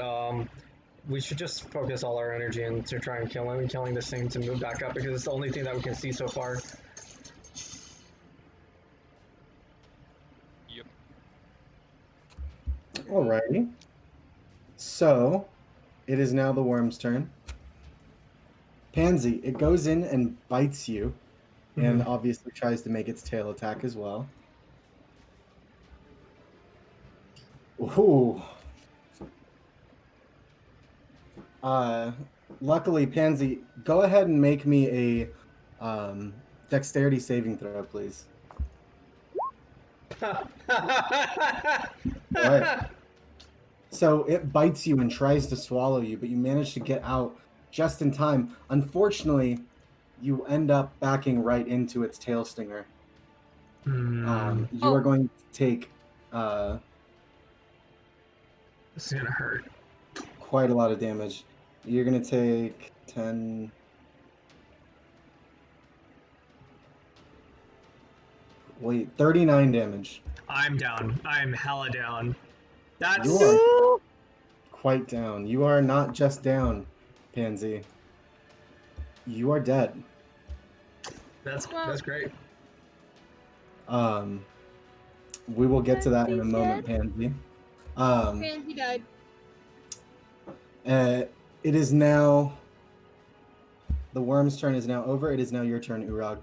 we should just focus all our energy into trying killing this thing to move back up because it's the only thing that we can see so far. Yep. Alrighty. So, it is now the worm's turn. Pansy, it goes in and bites you, and obviously tries to make its tail attack as well. Ooh. Luckily, Pansy, go ahead and make me a dexterity saving throw, please. Alright. So it bites you and tries to swallow you, but you manage to get out just in time. Unfortunately, you end up backing right into its tail stinger. You are going to take This is gonna hurt. quite a lot of damage. You're going to take 10... Wait, 39 damage. I'm down. I'm hella down. That's You are quite down. You are not just down, Pansy. You are dead. that's great. We will get to that in a Pansy's moment, dead? Pansy. Pansy died. It is now. The worm's turn is now over. It is now your turn, Urag.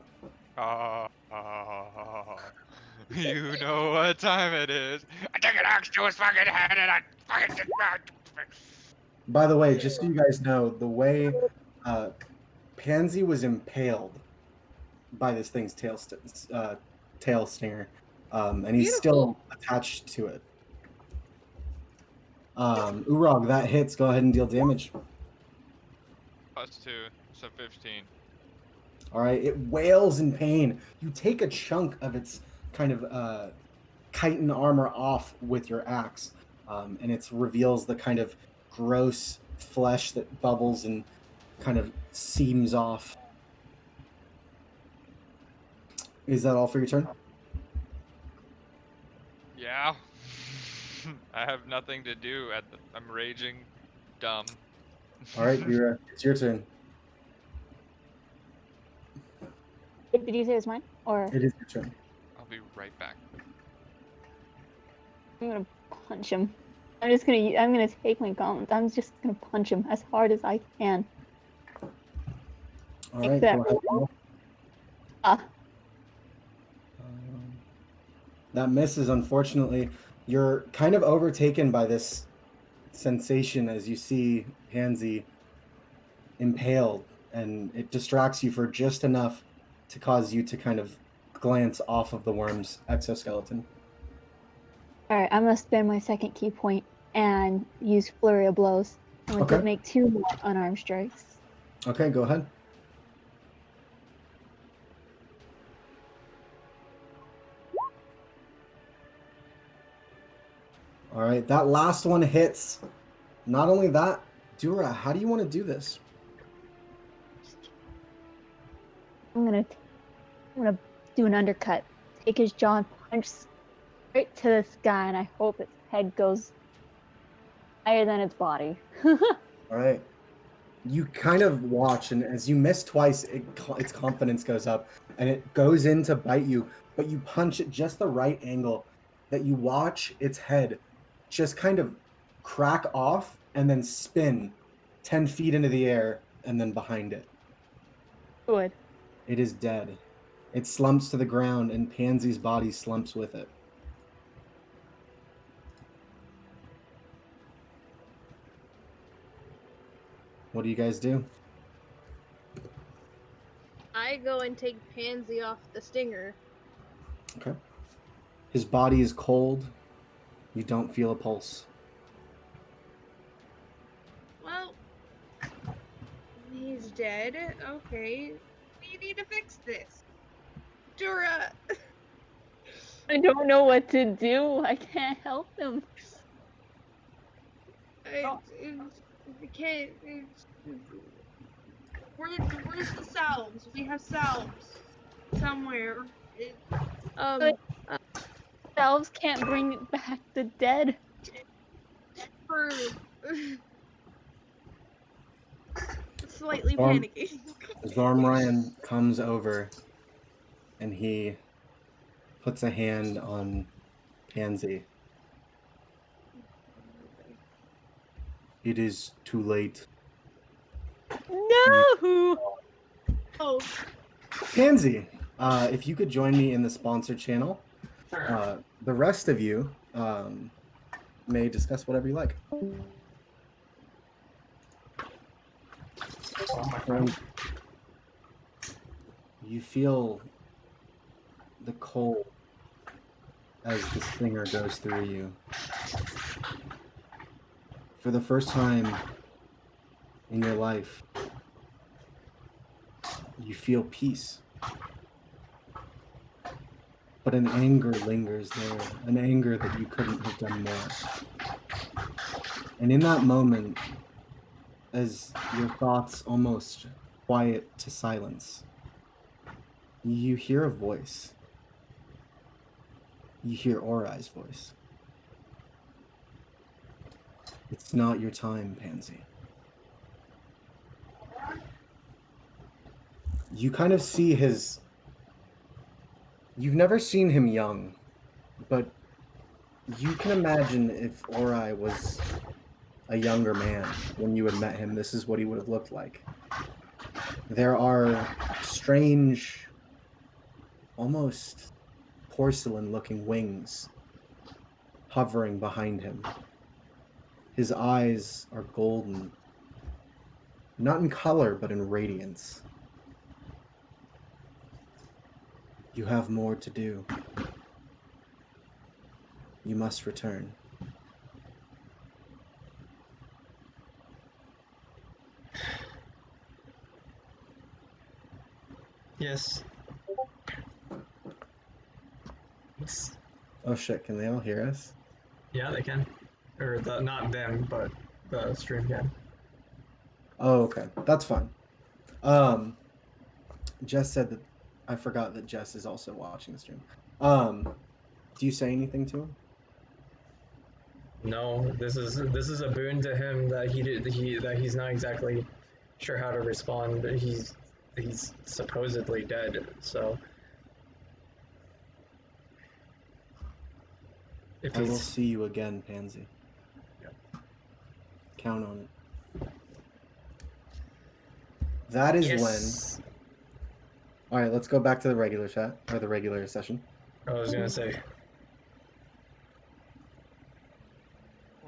You know what time it is. I took an axe to his fucking head and I fucking did not. By the way, just so you guys know, the way Pansy was impaled by this thing's tail stinger, and he's still attached to it. Urag, that hits. Go ahead and deal damage. +2, so 15. All right, it wails in pain. You take a chunk of its kind of chitin armor off with your axe, and it reveals the kind of gross flesh that bubbles and kind of seams off. Is that all for your turn? Yeah. I have nothing to do I'm raging dumb. All right, it's your turn. Did you say it was mine? Or It is your turn. I'll be right back. I'm gonna punch him. I'm gonna take my gauntlets. I'm just gonna punch him as hard as I can. All right, Except- go ahead. That misses, unfortunately. You're kind of overtaken by this sensation as you see Pansy impaled, and it distracts you for just enough to cause you to kind of glance off of the worm's exoskeleton. Alright, I'm gonna spend my second key point and use Flurry of Blows. I'm going to make 2 more unarmed strikes. Okay, go ahead. All right, that last one hits. Not only that, Dura, how do you want to do this? I'm gonna do an undercut. Take his jaw and punch straight to the sky, and I hope its head goes higher than its body. All right. You kind of watch, and as you miss twice, its confidence goes up, and it goes in to bite you, but you punch at just the right angle that you watch its head just kind of crack off and then spin 10 feet into the air and then behind it. Good. It is dead. It slumps to the ground, and Pansy's body slumps with it. What do you guys do? I go and take Pansy off the stinger. Okay. His body is cold. You don't feel a pulse. Well, he's dead. Okay. We need to fix this. Dura! I don't know what to do. I can't help him. Where's the salves? We have salves somewhere. Selves can't bring back the dead. For slightly panicking. Zormryan comes over and he puts a hand on Pansy. It is too late. No! Oh, Pansy, if you could join me in the sponsor channel, the rest of you may discuss whatever you like. You feel the cold as the stinger goes through you. For the first time in your life, you feel peace. But an anger lingers there, an anger that you couldn't have done more. And in that moment, as your thoughts almost quiet to silence, you hear a voice. You hear Orai's voice. It's not your time, Pansy. You kind of see his... You've never seen him young, but you can imagine if Orai was a younger man when you had met him, this is what he would have looked like. There are strange, almost porcelain-looking wings hovering behind him. His eyes are golden, not in color, but in radiance. You have more to do. You must return. Yes. Oh shit, can they all hear us? Yeah, they can. Or not them, but the stream can. Oh, okay. That's fine. Jess said that... I forgot that Jess is also watching the stream. Do you say anything to him? No, this is a boon to him that he's not exactly sure how to respond. But he's supposedly dead, so if I will he's see you again, Pansy. Yep. Count on it. That is yes. when... All right, let's go back to the regular chat, or the regular session. I was gonna say.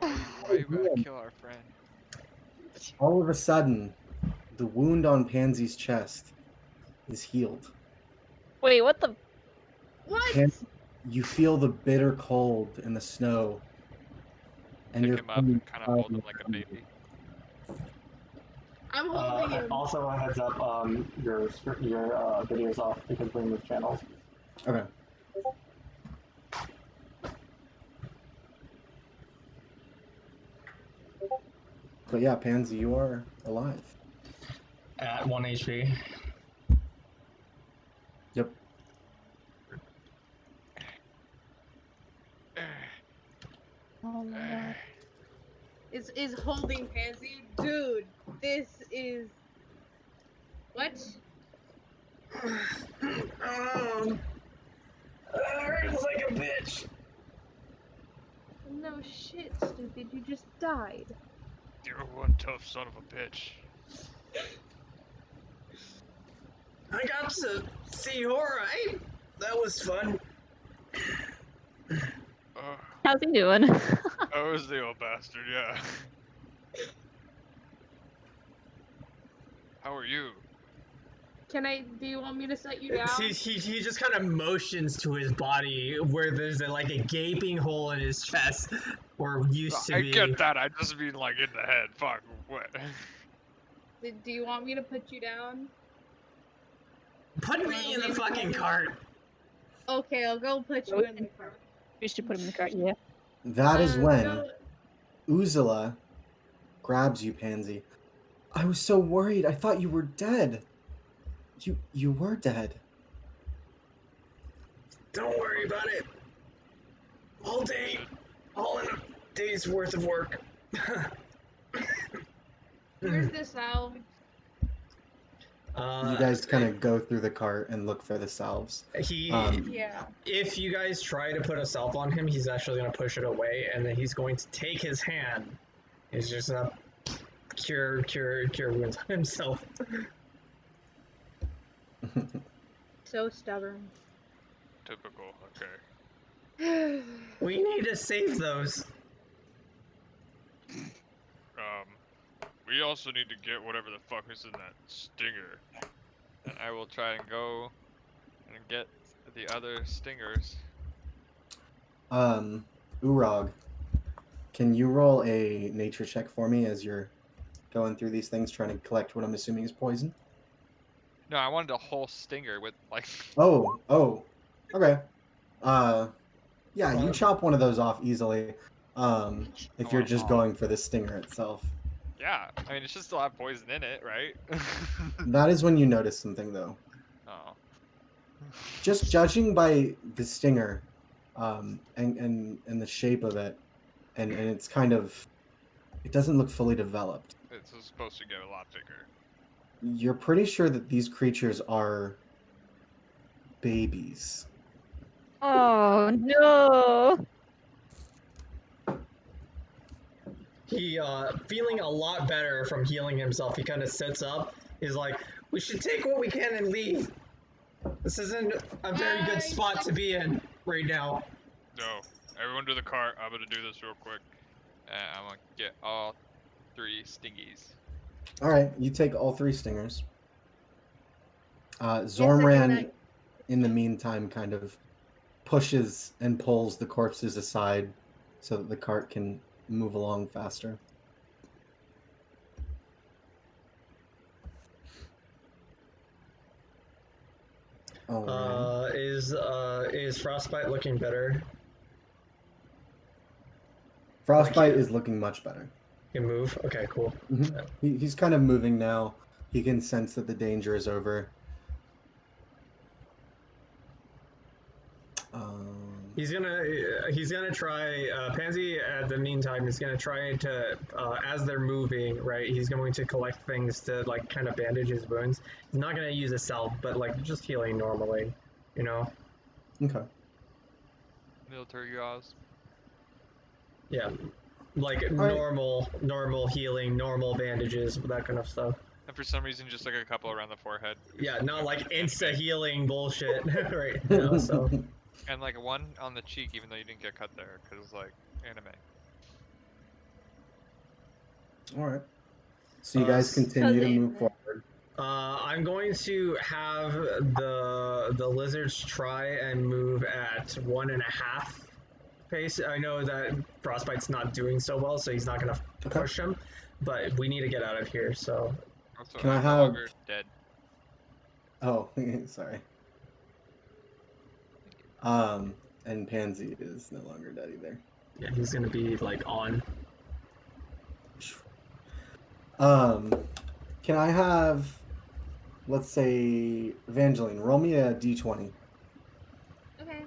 Why you gotta kill our friend? All of a sudden, the wound on Pansy's chest is healed. Wait, what the? What? You feel the bitter cold in the snow, and Pick you're him up and kind of hold him like a baby. I'm holding him. Also, a heads up, your video's off because we moved channels. Okay. But yeah, Pansy, you are alive. At 1 HP. Yep. Oh my god. Is holding Pansy. Dude, this is... What? Hurts like a bitch. No shit, stupid. You just died. You're one tough son of a bitch. I got to see Orai. That was fun. How's he doing? Oh, was the old bastard, yeah. How are you? Do you want me to set you down? He just kind of motions to his body where there's like a gaping hole in his chest, or used to be. I get that, I just mean like in the head. Fuck, what? Do you want me to put you down? Put me in the fucking cart. Okay, I'll go put you in the cart. We should put him in the cart, yeah. That is when No, Uzula grabs you, Pansy. I was so worried. I thought you were dead. You were dead. Don't worry about it. All day, all in a day's worth of work. where's this salve? You guys kind of go through the cart and look for the salves. Yeah. If you guys try to put a salve on him, he's actually going to push it away, and then he's going to take his hand. He's just gonna cure wounds on himself. So stubborn. Typical, okay. We need to save those. We also need to get whatever the fuck is in that stinger. And I will try and go and get the other stingers. Urag, can you roll a nature check for me as you're going through these things, trying to collect what I'm assuming is poison? No, I wanted a whole stinger with like... Oh, okay. Yeah, you chop one of those off easily, if you're just going for the stinger itself. Yeah, I mean, it should still have poison in it, right? That is when you notice something, though. Oh. Just judging by the stinger, and the shape of it, and it's kind of, it doesn't look fully developed. It's supposed to get a lot bigger. You're pretty sure that these creatures are babies. Oh no! He, feeling a lot better from healing himself, he kind of sits up. He's like, we should take what we can and leave. This isn't a very good spot to be in right now. No, everyone to the cart. I'm gonna do this real quick. I'm gonna get all 3 stingies. All right, you take all 3 stingers. Yes, I do Zormran, that. in the meantime, kind of pushes and pulls the corpses aside so that the cart can move along faster. All right. Is Frostbite looking better? Frostbite is looking much better. He can move? Okay, cool. He's kind of moving now. He can sense that the danger is over. He's gonna try, Pansy at the meantime is gonna try to, as they're moving, right, he's going to collect things to, like, kind of bandage his wounds. He's not gonna use a salve, but, like, just healing normally, you know? Okay. Military gauze. Yeah. Like, normal healing, normal bandages, that kind of stuff. And for some reason, just like a couple around the forehead. Yeah, not like insta-healing bullshit, right, you know, so... And like 1 on the cheek, even though you didn't get cut there, because it's like anime. All right. So you guys continue to move forward. I'm going to have the lizards try and move at 1.5 pace. I know that Frostbite's not doing so well, so he's not going to push him, but we need to get out of here, so... Also, Can I I'm no have... longer dead. Oh, sorry. And Pansy is no longer dead either. Yeah, he's gonna be, like, on. Can I have, let's say, Evangeline, roll me a d20. Okay.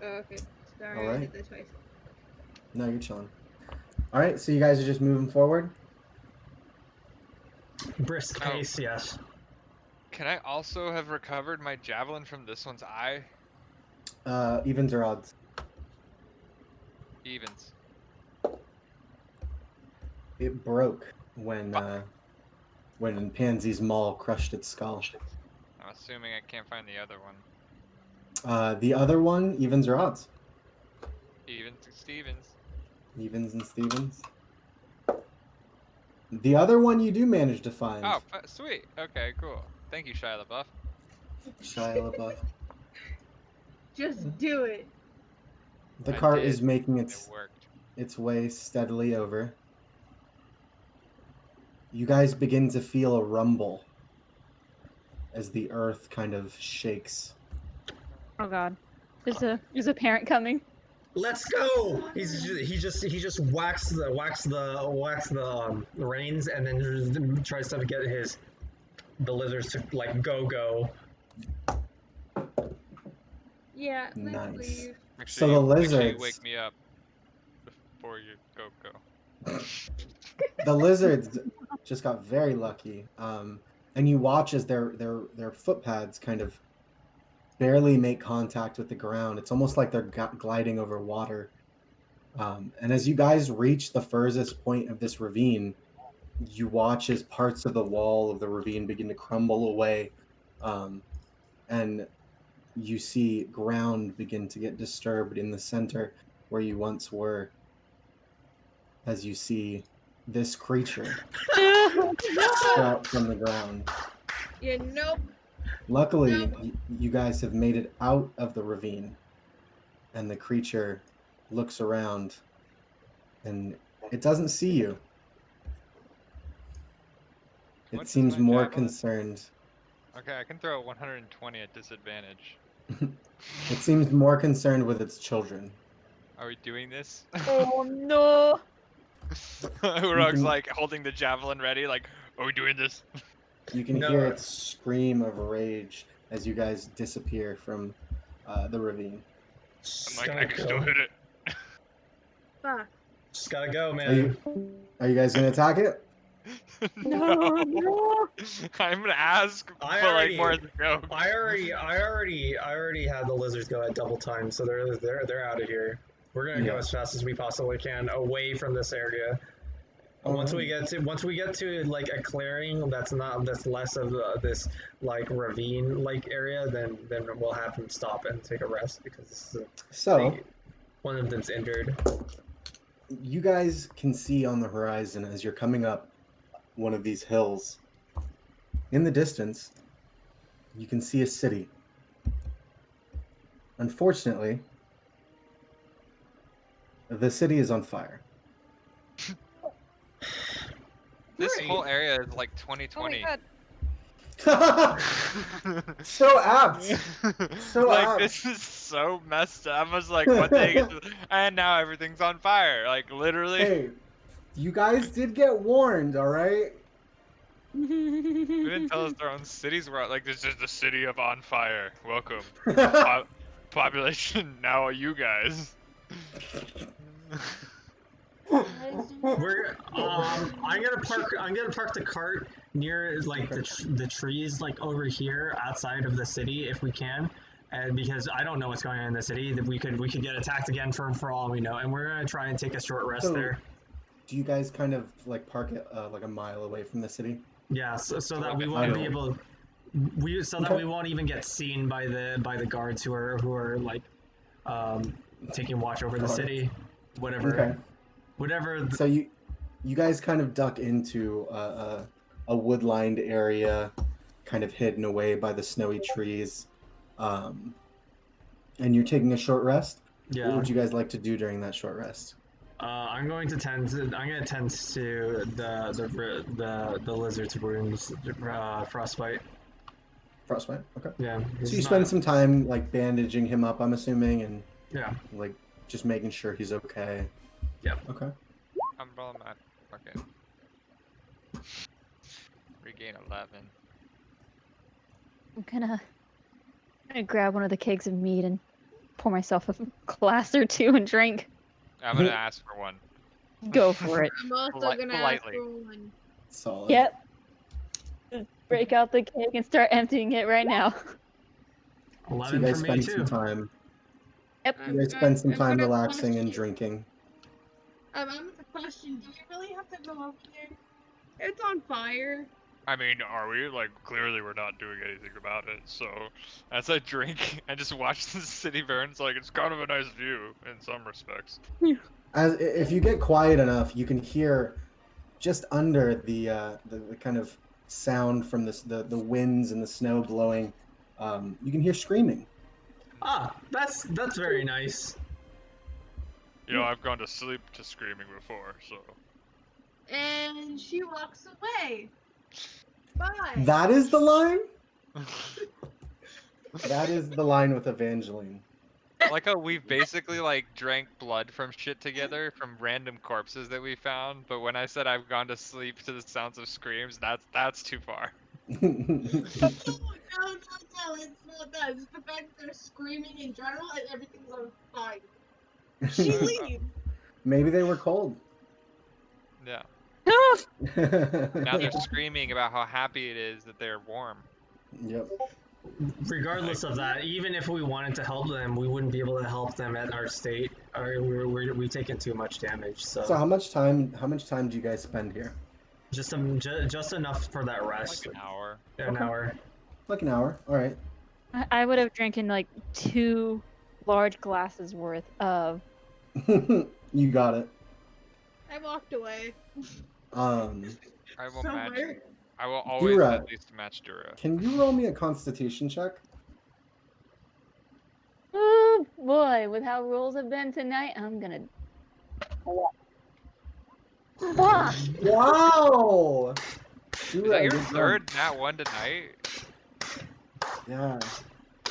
Oh, okay. Sorry, All right. I hit that twice. No, you're chilling. All right, so you guys are just moving forward? Brisk pace, yes. Can I also have recovered my javelin from this one's eye? Evens or odds? Evens. It broke when Pansy's maul crushed its skull. I'm assuming I can't find the other one. The other one, evens or odds? Evens and Stevens. Evens and Stevens. The other one you do manage to find. Oh, sweet. Okay, cool. Thank you, Shia LaBeouf. Shia LaBeouf. Just do it. The cart is making its way steadily over. You guys begin to feel a rumble as the earth kind of shakes. Oh god. Is a parent coming? Let's go! He just whacks the reins and then just tries to get the lizards to, like, go. Yeah, let's Nice. leave. So the Make sure you lizards- wake me up before you go. The lizards just got very lucky, and you watch as their foot pads kind of barely make contact with the ground. It's almost like they're gliding over water. And as you guys reach the furthest point of this ravine, you watch as parts of the wall of the ravine begin to crumble away, and you see ground begin to get disturbed in the center where you once were, as you see this creature sprout from the ground. Yeah, nope. Luckily, Nope. you guys have made it out of the ravine, and the creature looks around, and it doesn't see you. It What seems is my more javelin? concerned. Okay, I can throw 120 at disadvantage. It seems more concerned with its children. Are we doing this? Oh no! Urog's can- like holding the javelin ready, like, are we doing this? You can hear its scream of rage as you guys disappear from the ravine. I'm like, I can still hit it. Fuck. Just gotta go, Are man. you guys gonna attack it? No. I'm gonna ask, but like more as a joke. I already had the lizards go at double time, so they're out of here. We're gonna go Yeah. as fast as we possibly can away from this area. Once we get to like a clearing that's less of this like ravine like area, then we'll have them stop and take a rest because this is one of them's injured. You guys can see on the horizon as you're coming up one of these hills. In the distance, you can see a city. Unfortunately, the city is on fire. This whole area is like 2020. So apt. So like apt. this is so messed up. I was like, one thing, and now everything's on fire. Like literally. Hey, you guys did get warned, all right? We didn't tell us their own cities were like, this is the city of on fire. Welcome. Population now you guys. We're I'm gonna park the cart near like the trees like over here outside of the city if we can, and because I don't know what's going on in the city, that we could get attacked again for all we know, and we're gonna try and take a short rest there. Do you guys kind of like park it like a mile away from the city? Yeah, so that we won't be able. That we won't even get seen by the guards who are like taking watch over the city, whatever. Okay. Whatever. So you guys kind of duck into a wood-lined area, kind of hidden away by the snowy trees, and you're taking a short rest. Yeah. What would you guys like to do during that short rest? I'm going to tend to the lizard's wounds, frostbite. Frostbite. Okay. Yeah. So you spend some time like bandaging him up, I'm assuming, and yeah, like just making sure he's okay. Yep. Okay. Umbrella map. Okay. Regain 11. I'm gonna grab one of the kegs of mead and pour myself a glass or two and drink. I'm gonna ask for one. Go for it. I'm also gonna ask for one. Solid. Yep. Just break out the keg and start emptying it right now. 11 So you guys for me spend too. some time. Yep. You guys spend some I'm time gonna relaxing and question- drinking. I'm with a question. Do we really have to go over there? It's on fire. I mean, are we? Like, clearly we're not doing anything about it, so as I drink, I just watch the city burn. It's like, it's kind of a nice view in some respects. If you get quiet enough, you can hear just under the kind of sound from the winds and the snow blowing. You can hear screaming. Ah, that's very nice. You know, I've gone to sleep to screaming before, so. And she walks away. Bye. That is the line? That is the line with Evangeline. Like how we've basically like drank blood from shit together from random corpses that we found, but when I said I've gone to sleep to the sounds of screams, that's too far. No, it's not that. It's the fact that they're screaming in general and everything's on fire. She leaves. Maybe they were cold. Yeah. Now they're screaming about how happy it is that they're warm. Yep. Regardless of that, even if we wanted to help them, we wouldn't be able to help them at our state. We've taken too much damage. So So how much time do you guys spend here? just enough for that rest. Like an hour. An hour. Like an hour. All right. I would have drinking like 2 large glasses worth of. You got it. I walked away. I will match. Somewhere. I will always Dura. at least match Dura. Can you roll me a Constitution check? Oh boy, with how rules have been tonight, I'm gonna. Ah! Wow! Is that your third nat 1 tonight? Yeah.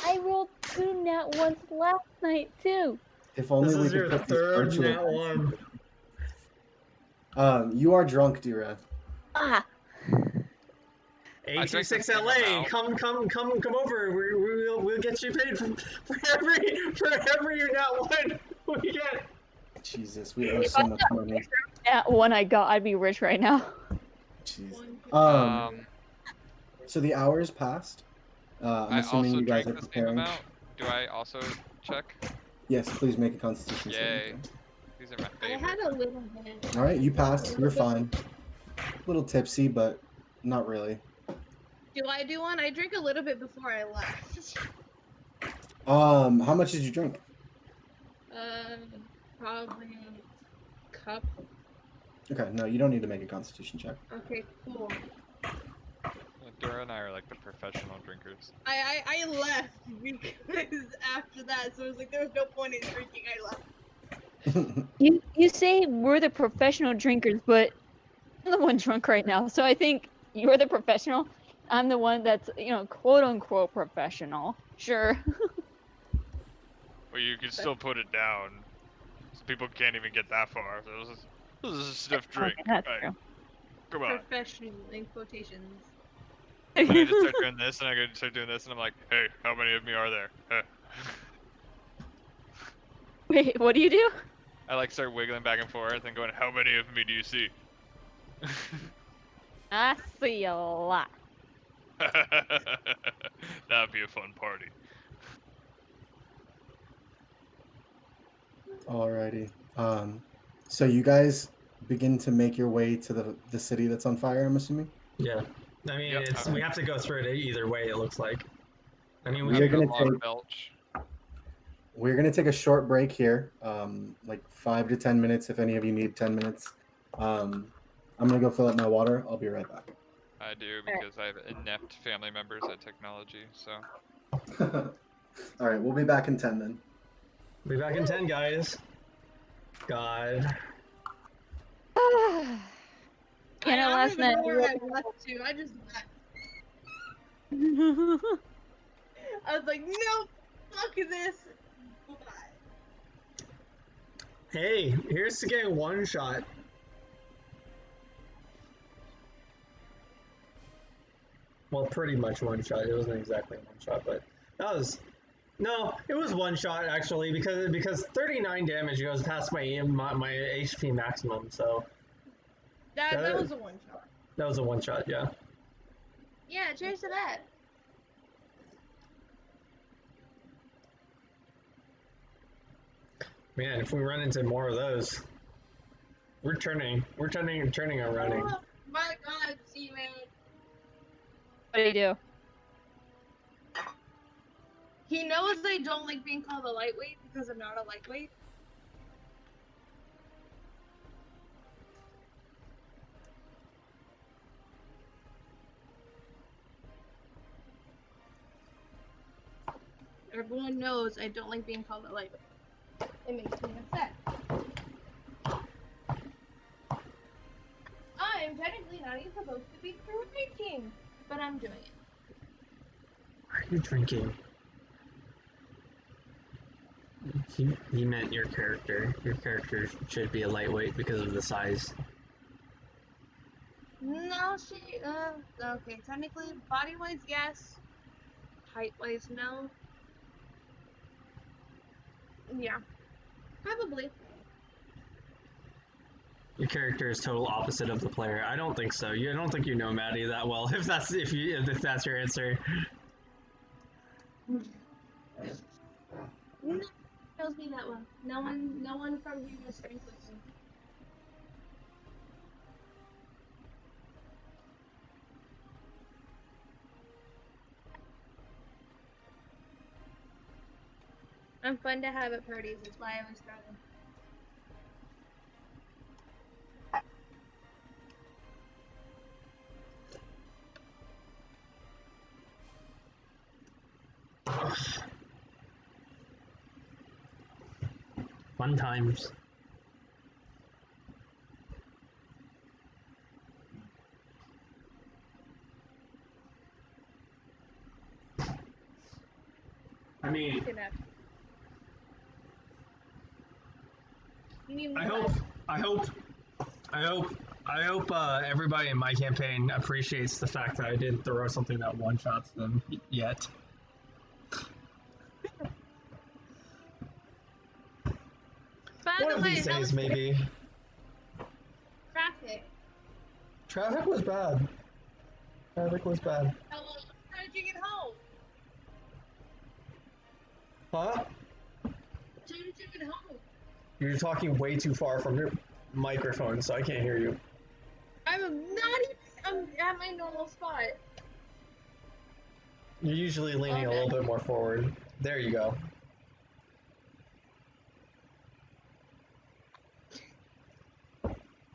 I rolled 2 nat ones last night too. If only This we is could your put these third virtual. nat one. You are drunk, Dura. Ah! I drank the AT6 same LA, amount. come over. We'll get you paid for every not one we get. Jesus, we owe If so much money. that one I got, I'd be rich right now. Jeez. Um, So the hours passed. I'm I assuming also you guys drank are the same preparing. amount. Do I also check? Yes, please make a Constitution saving Yay. throw. These are my I favorite. had a little bit. All right, you passed. A You're little bit. fine. A little tipsy, but not really. Do I do one? I drank a little bit before I left. How much did you drink? Probably a cup. Okay, no, you don't need to make a Constitution check. Okay, cool. Dora and I are like the professional drinkers. I left because after that, so it was like there was no point in drinking. I left. You say we're the professional drinkers, but I'm the one drunk right now. So I think you're the professional. I'm the one that's, quote unquote professional. Sure. Well, you can still put it down. Some people can't even get that far. So this is a stiff drink. Okay, that's Right. true. Come on. Professional in quotations. And I just start doing this, and I go start doing this, and I'm like, hey, how many of me are there? Wait, what do you do? I like start wiggling back and forth and going, how many of me do you see? I see a lot. That'd be a fun party. Alrighty. So you guys begin to make your way to the city that's on fire, I'm assuming? Yeah, I mean, Yep. we have to go through it either way. It looks like. I mean, We are After a gonna long take- belch. We're going to take a short break here, like 5 to 10 minutes if any of you need 10 minutes. I'm going to go fill up my water. I'll be right back. I do, because I have inept family members at technology, so. All right, we'll be back in 10 then. Be back in 10, guys. God. Last night. I don't even know where I left to. I just left. I was like, nope, fuck this. Bye. Hey, here's to getting one shot. Well, pretty much one shot. It wasn't exactly one shot, but that was no. It was one shot actually because 39 damage goes past my HP maximum. So That was a one shot. that was a one shot. Yeah. Yeah, cheers to that. Man, if we run into more of those, we're turning and running. Oh my god, Steven. What do you do? He knows I don't like being called a lightweight because I'm not a lightweight. Everyone knows I don't like being called a lightweight. It makes me upset. I'm technically not even supposed to be drinking, but I'm doing it. Why are you drinking? He meant your character. Your character should be a lightweight because of the size. No, okay, technically, body-wise, yes. Height-wise, no. Yeah, probably. Your character is total opposite of the player. I don't think so. I don't think you know Maddie that well. If that's your answer. No one knows me that well. No one from here is friends with me. I'm fun to have at parties. That's why I was started. Fun times. I mean, You need I more hope I hope everybody in my campaign appreciates the fact that I didn't throw something that one-shots them yet. By One the of way, these how days, was maybe. traffic? Traffic was bad. Traffic was bad. How did you get home? Huh? How did you get home? You're talking way too far from your microphone, so I can't hear you. I'm not even. I'm at my normal spot. You're usually leaning a little bit more forward. There you go.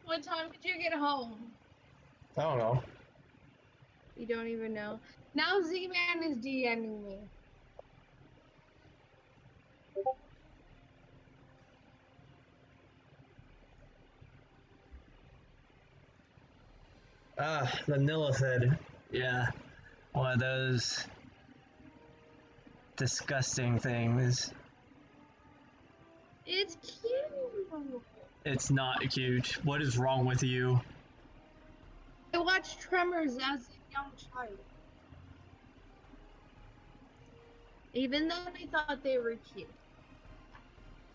What time did you get home? I don't know. You don't even know. Now Z-Man is DMing me. Ah, the Nilithid. Yeah. One of those disgusting things. It's cute. It's not cute. What is wrong with you? I watched Tremors as a young child. Even though I thought they were cute.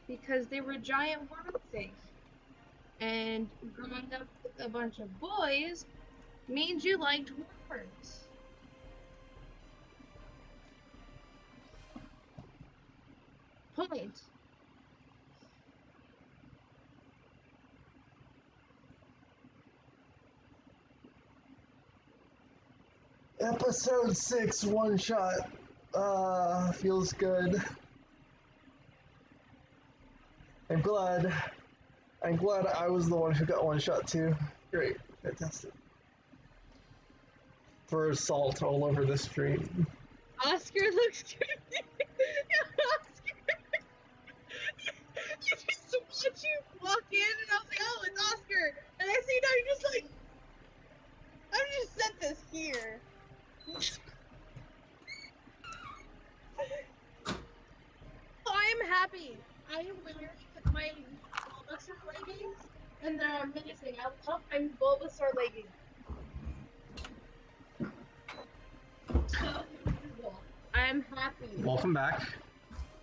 Because they were giant worm things. And growing up with a bunch of boys means you liked worms. Point. Episode 6 one shot. Feels good. I'm glad I was the one who got one shot too. Great, fantastic. For assault all over the street. Oscar looks cute. Oscar. I just watch you walk in and I was like, oh, it's Oscar. And I see now you're just like, I'm just set this here. I am happy. I am wearing my Bulbasaur leggings, and they're amazing. I love my Bulbasaur leggings. So comfortable. I am happy. Welcome back.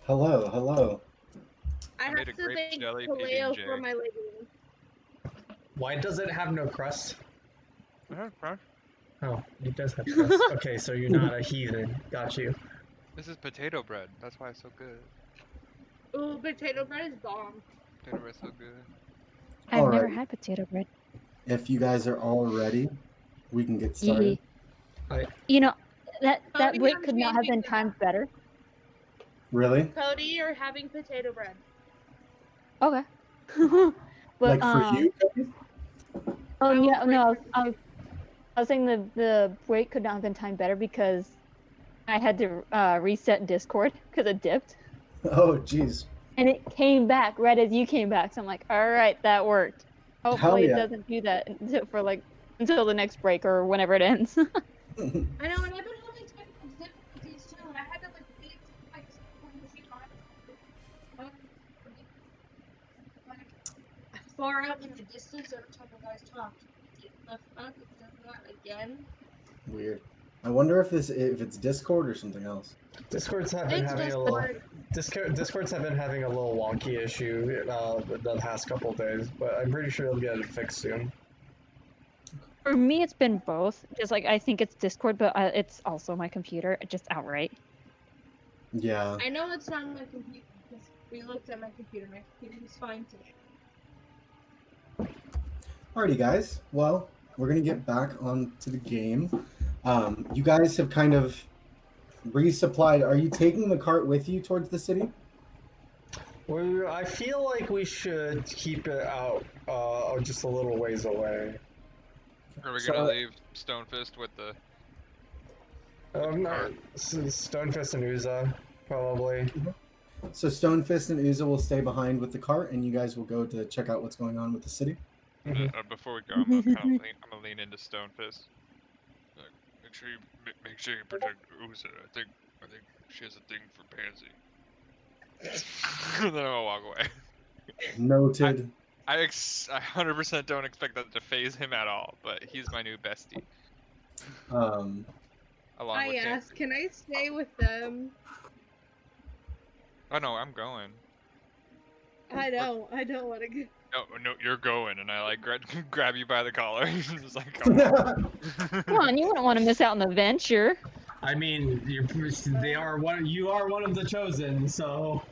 Hello, hello. I have made a to grape thank jelly Kaleo PB&J. for my leggings. Why does it have no crust? Uh-huh. Oh, it does have crust. Okay, so you're not a heathen. Got you. This is potato bread. That's why it's so good. Ooh, potato bread is bomb. Potato bread's so good. I've never Alright. had potato bread. If you guys are all ready, we can get started. You know, that Cody, break I'm could not have been changing timed better. Really? Cody, you're having potato bread. Okay. But Like for you, Cody? oh I will yeah, break no, my I was saying the break could not have been timed better because I had to reset Discord because it dipped. Oh, jeez. And it came back right as you came back. So I'm like, all right, that worked. Hell Hopefully yeah. it doesn't do that until the next break or whenever it ends. I know, and I've been having technical difficulties too. I had to like wait like a few times. Like far out in the distance every time you guys talked. It left up, it does that again. Weird. I wonder if it's Discord or something else. Discords have been It's having Discord. Discords have been having a little wonky issue the past couple days, but I'm pretty sure they'll get it fixed soon. For me, it's been both. Just like I think it's Discord, but it's also my computer, just outright. Yeah. I know it's not my computer because we looked at my computer. My computer was fine today. Alrighty, guys. Well, we're gonna get back onto the game. You guys have kind of resupplied. Are you taking the cart with you towards the city? I feel like we should keep it out just a little ways away. Are we So- gonna leave Stonefist with the? No, Stonefist and Uza, probably. So Stonefist and Uza will stay behind with the cart, and you guys will go to check out what's going on with the city. Before we go, I'm gonna lean into Stonefist. Like, make sure you protect Uza. I think she has a thing for Pansy. And then I'll walk away. Noted. I 100% don't expect that to phase him at all, but he's my new bestie. Um, Along I with asked, Tansy. can I stay with them? Oh no, I'm going. I don't want to go. No, you're going, and I like grab you by the collar, and just like come on. Come on, you wouldn't want to miss out on the venture. I mean, they are one. You are one of the chosen, so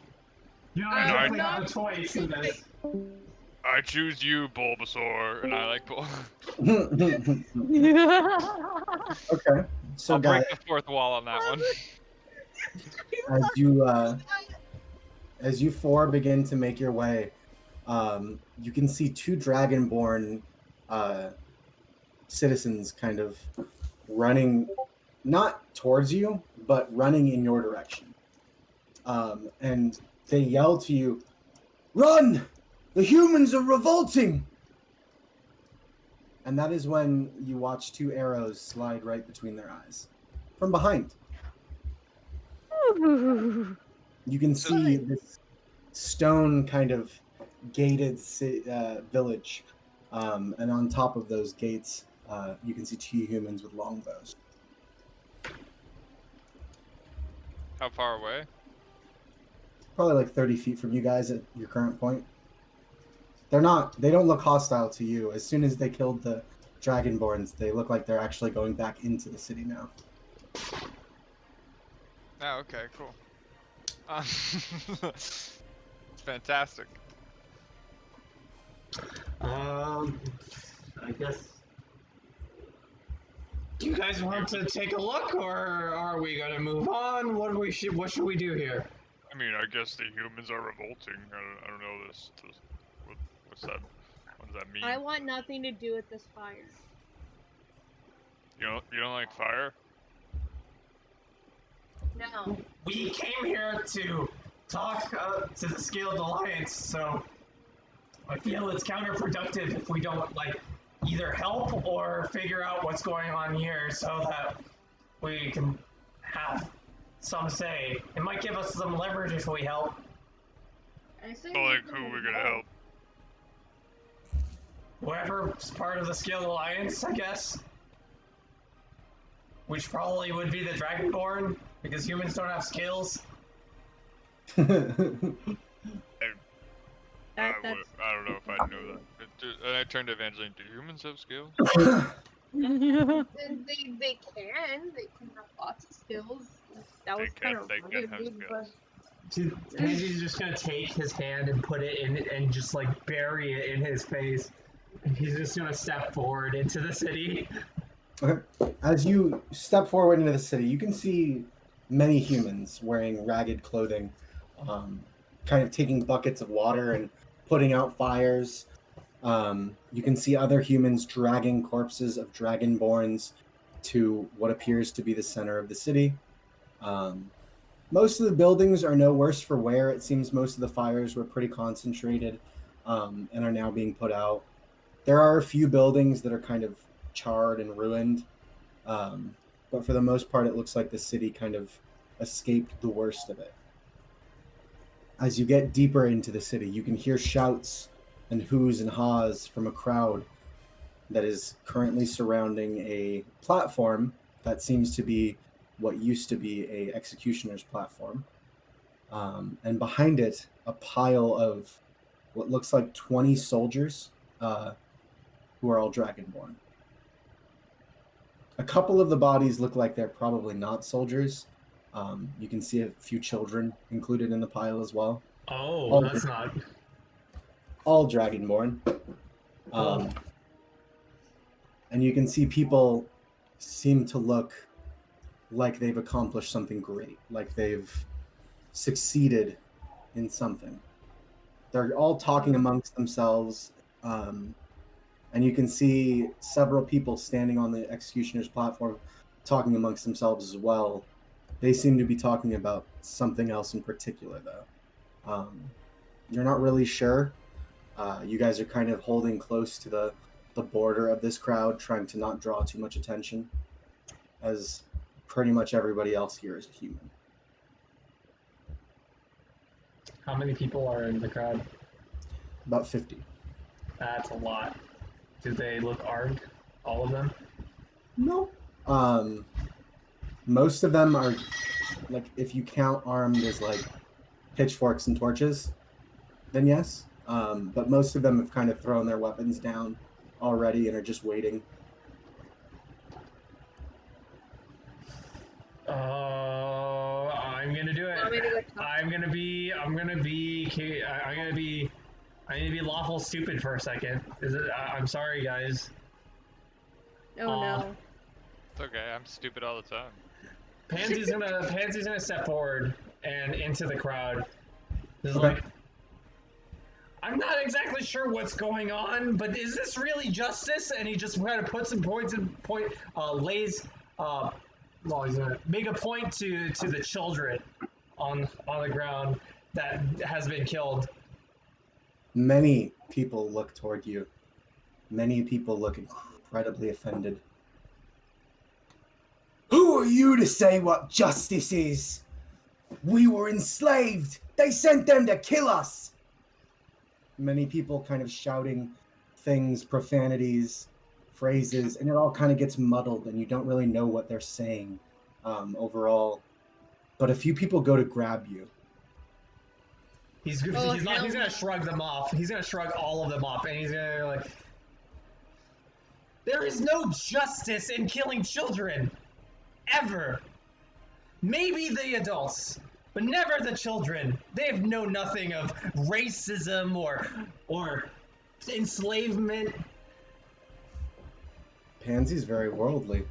you don't I'm exactly not have a choice in this. I choose you, Bulbasaur, and I like pull. okay, so I'll guys, break the fourth wall on that one. as you four begin to make your way, you can see two dragonborn citizens kind of running, not towards you, but running in your direction. And they yell to you, "Run! The humans are revolting!" And that is when you watch two arrows slide right between their eyes from behind. You can see this stone kind of gated village, and on top of those gates, you can see two humans with longbows. How far away? Probably like 30 feet from you guys at your current point. They don't look hostile to you. As soon as they killed the Dragonborns, they look like they're actually going back into the city now. Oh, okay, cool. It's fantastic. I guess. Do you guys want to take a look, or are we gonna move on? What should we do here? I mean, I guess the humans are revolting. I don't know this. What's that? What does that mean? I want nothing to do with this fire. You don't like fire? No. We came here to talk to the Scaled Alliance, so I feel it's counterproductive if we don't either help or figure out what's going on here, so that we can have some say. It might give us some leverage if we help. I say So, like, who we're gonna help? Whoever's part of the Scaled Alliance, I guess. Which probably would be the Dragonborn, because humans don't have scales. I That's don't know if I know that. And I turned to Evangeline. Do humans have skills? and they can have lots of skills. That was kind of They can have rude, but skills. Andy's just gonna take his hand and put it in and just bury it in his face. And he's just gonna step forward into the city. Okay. As you step forward into the city, you can see many humans wearing ragged clothing, kind of taking buckets of water and putting out fires. You can see other humans dragging corpses of dragonborns to what appears to be the center of the city. Most of the buildings are no worse for wear. It seems most of the fires were pretty concentrated and are now being put out. There are a few buildings that are kind of charred and ruined, but for the most part, it looks like the city kind of escaped the worst of it. As you get deeper into the city, you can hear shouts and whoos and haws from a crowd that is currently surrounding a platform that seems to be what used to be a executioner's platform. And behind it, a pile of what looks like 20 soldiers who are all dragonborn. A couple of the bodies look like they're probably not soldiers. You can see a few children included in the pile as well. Oh, that's not. All dragonborn. And you can see people seem to look like they've accomplished something great, like they've succeeded in something. They're all talking amongst themselves, and you can see several people standing on the executioner's platform talking amongst themselves as well. They seem to be talking about something else in particular, though. You're not really sure. You guys are kind of holding close to the border of this crowd, trying to not draw too much attention, as pretty much everybody else here is a human. How many people are in the crowd? About 50. That's a lot. Do they look armed? All of them? No. Most of them are, like, if you count armed as like pitchforks and torches, then yes. But most of them have kind of thrown their weapons down already and are just waiting. Oh, I'm gonna do Want me to it. go talk? I'm gonna be lawful stupid for a second. I'm sorry, guys. Oh no. It's okay. I'm stupid all the time. Pansy's gonna step forward and into the crowd. Just Okay. like, I'm not exactly sure what's going on, but is this really justice? And he just kind of puts some points in lays well, he's gonna make a point to the children on the ground that has been killed. Many people look toward you. Many people look incredibly offended. Who are you to say what justice is? We were enslaved. They sent them to kill us. Many people kind of shouting things, profanities, phrases, and it all kind of gets muddled and you don't really know what they're saying overall. But a few people go to grab you. He's gonna shrug them off. He's gonna shrug all of them off, and he's gonna like, there is no justice in killing children, ever. Maybe the adults, but never the children. They have known nothing of racism or enslavement. Pansy's very worldly.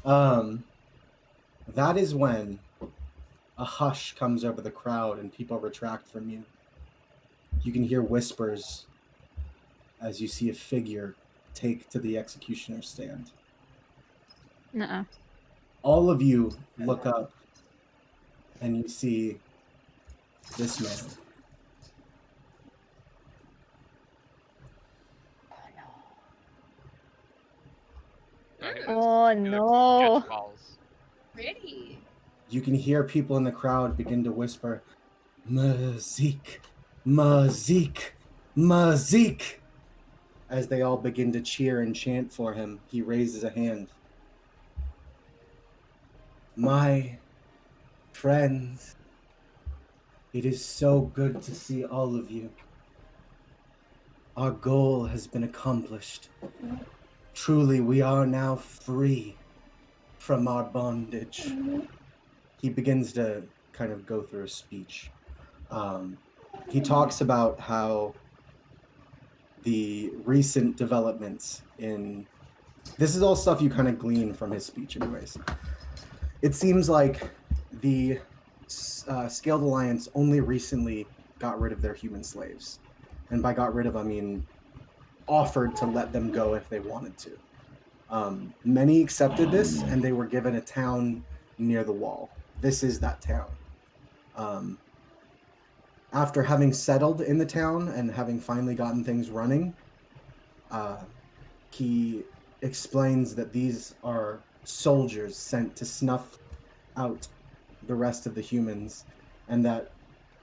That is when a hush comes over the crowd and people retract from you. You can hear whispers as you see a figure take to the executioner's stand. Nuh-uh. All of you look up and you see this man. Oh He looks no. Judge Balls. Pretty. You can hear people in the crowd begin to whisper, Mazik, Mazik, Mazik. As they all begin to cheer and chant for him, he raises a hand. My friends, it is so good to see all of you. Our goal has been accomplished. Truly, we are now free from our bondage. He begins to kind of go through a speech. He talks about how the recent developments in... This is all stuff you kind of glean from his speech anyways. It seems like the Scaled Alliance only recently got rid of their human slaves. And by got rid of, I mean offered to let them go if they wanted to. Many accepted this, and they were given a town near the wall. This is that town. After having settled in the town and having finally gotten things running, he explains that these are soldiers sent to snuff out the rest of the humans, and that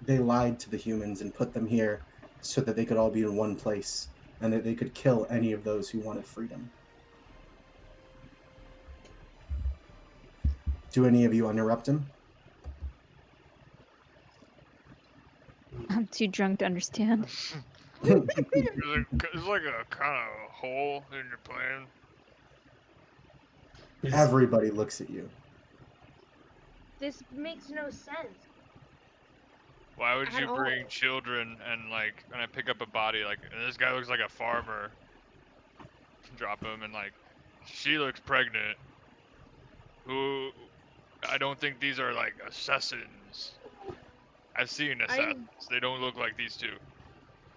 they lied to the humans and put them here so that they could all be in one place, and that they could kill any of those who wanted freedom. Do any of you interrupt him? I'm too drunk to understand. It's like a kind of hole in your plan. Everybody looks at you. This makes no sense. Why would At you all. bring children and like when I pick up a body like this guy looks like a farmer, drop him and like she looks pregnant. Who I don't think these are like assassins. I've seen assassins. They don't look like these two.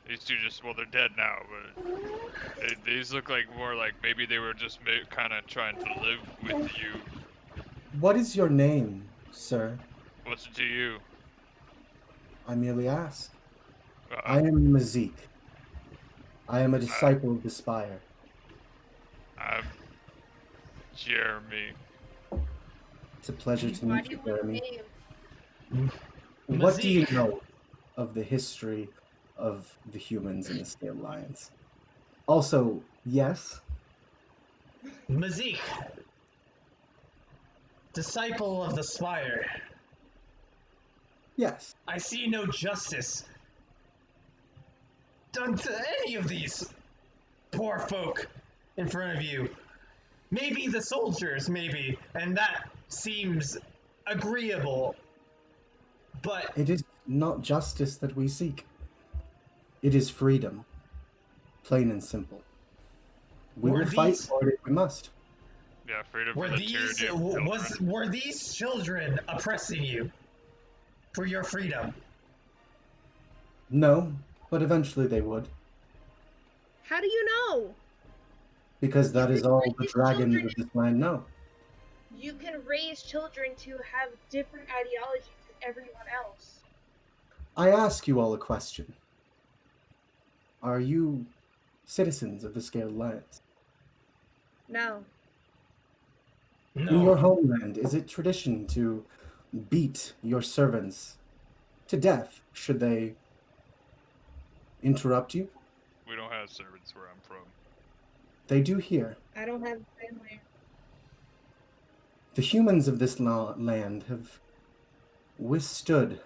These two just they're dead now, but these look like more like maybe they were just kind of trying to live with you. What is your name, sir? What's it to you? I merely ask. I am Mazik. I am a disciple of the Spire. I'm Jeremy. It's a pleasure to Why meet do you, you want Jeremy. a name? What do you Mazik. know of the history of the humans in the Scaled Alliance? Also, yes. Mazik, disciple of the Spire, Yes. I see no justice done to any of these poor folk in front of you. Maybe the soldiers, maybe, and that seems agreeable. But It is not justice that we seek. It is freedom. Plain and simple. We Were will fight these- for it if we must. Yeah, freedom were from the these tyranny of children. were these children oppressing you for your freedom? No, but eventually they would. How do you know? Because that is all the These dragons children- of this land know. You can raise children to have different ideologies than everyone else. I ask you all a question. Are you citizens of the Scaled Lands? No. In No. your homeland, is it tradition to beat your servants to death should they interrupt you? We don't have servants where I'm from. They do here. I don't have family. The humans of this land have withstood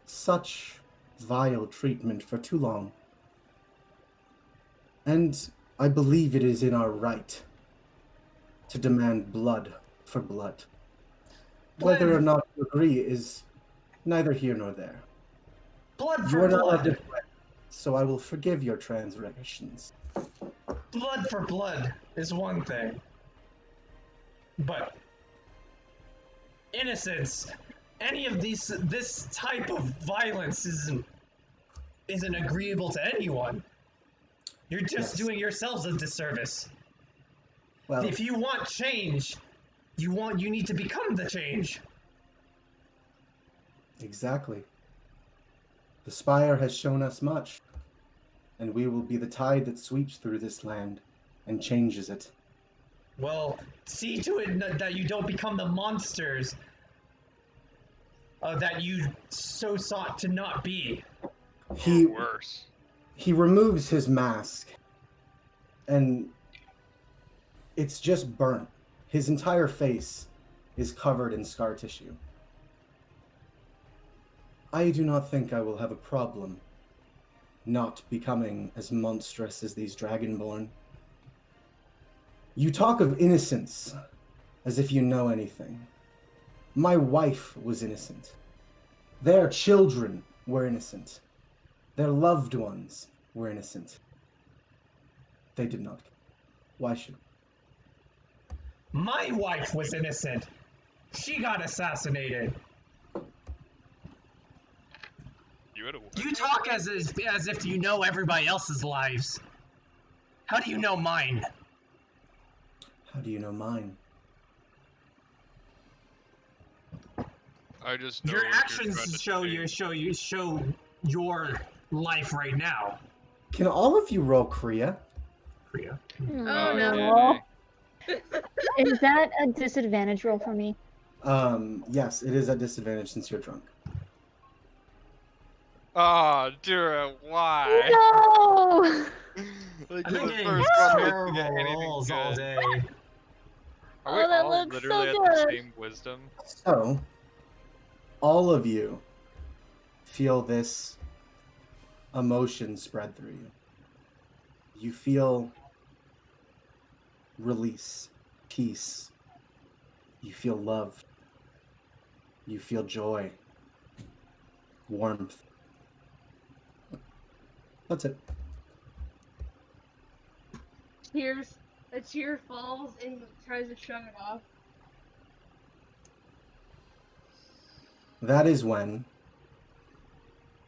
such vile treatment for too long. And I believe it is in our right to demand blood for blood. Whether or not you agree is neither here nor there. Blood You for are not blood. allowed to play, so I will forgive your transgressions. Blood for blood is one thing. But innocence, any of this type of violence isn't agreeable to anyone. You're just Yes. doing yourselves a disservice. Well, If you want change, you need to become the change. exactly. The Spire has shown us much, and we will be the tide that sweeps through this land and changes it. Well, see to it that you don't become the monsters that you so sought to not be. He Or worse. he removes his mask, and it's just burnt. His entire face is covered in scar tissue. I do not think I will have a problem not becoming as monstrous as these Dragonborn. You talk of innocence as if you know anything. My wife was innocent. Their children were innocent. Their loved ones were innocent. They did not. Why should we? My wife was innocent. She got assassinated. You had a You talk as if you know everybody else's lives. How do you know mine? How do you know mine? I just know Your if you're actions trying to show your life right now. Can all of you roll Kriya? Priya. Oh, yeah, no. me. Is that a disadvantage roll for me? Yes, it is at disadvantage since you're drunk. Oh, Dura, why? No! Like, I've you're been the getting first one to terrible get anything rolls all good. day. Are we Oh, that all looks literally so at the good. same wisdom? So, all of you feel this emotion spread through you. You feel release, peace. You feel love. You feel joy, warmth. That's it. A tear falls and tries to shut it off. That is when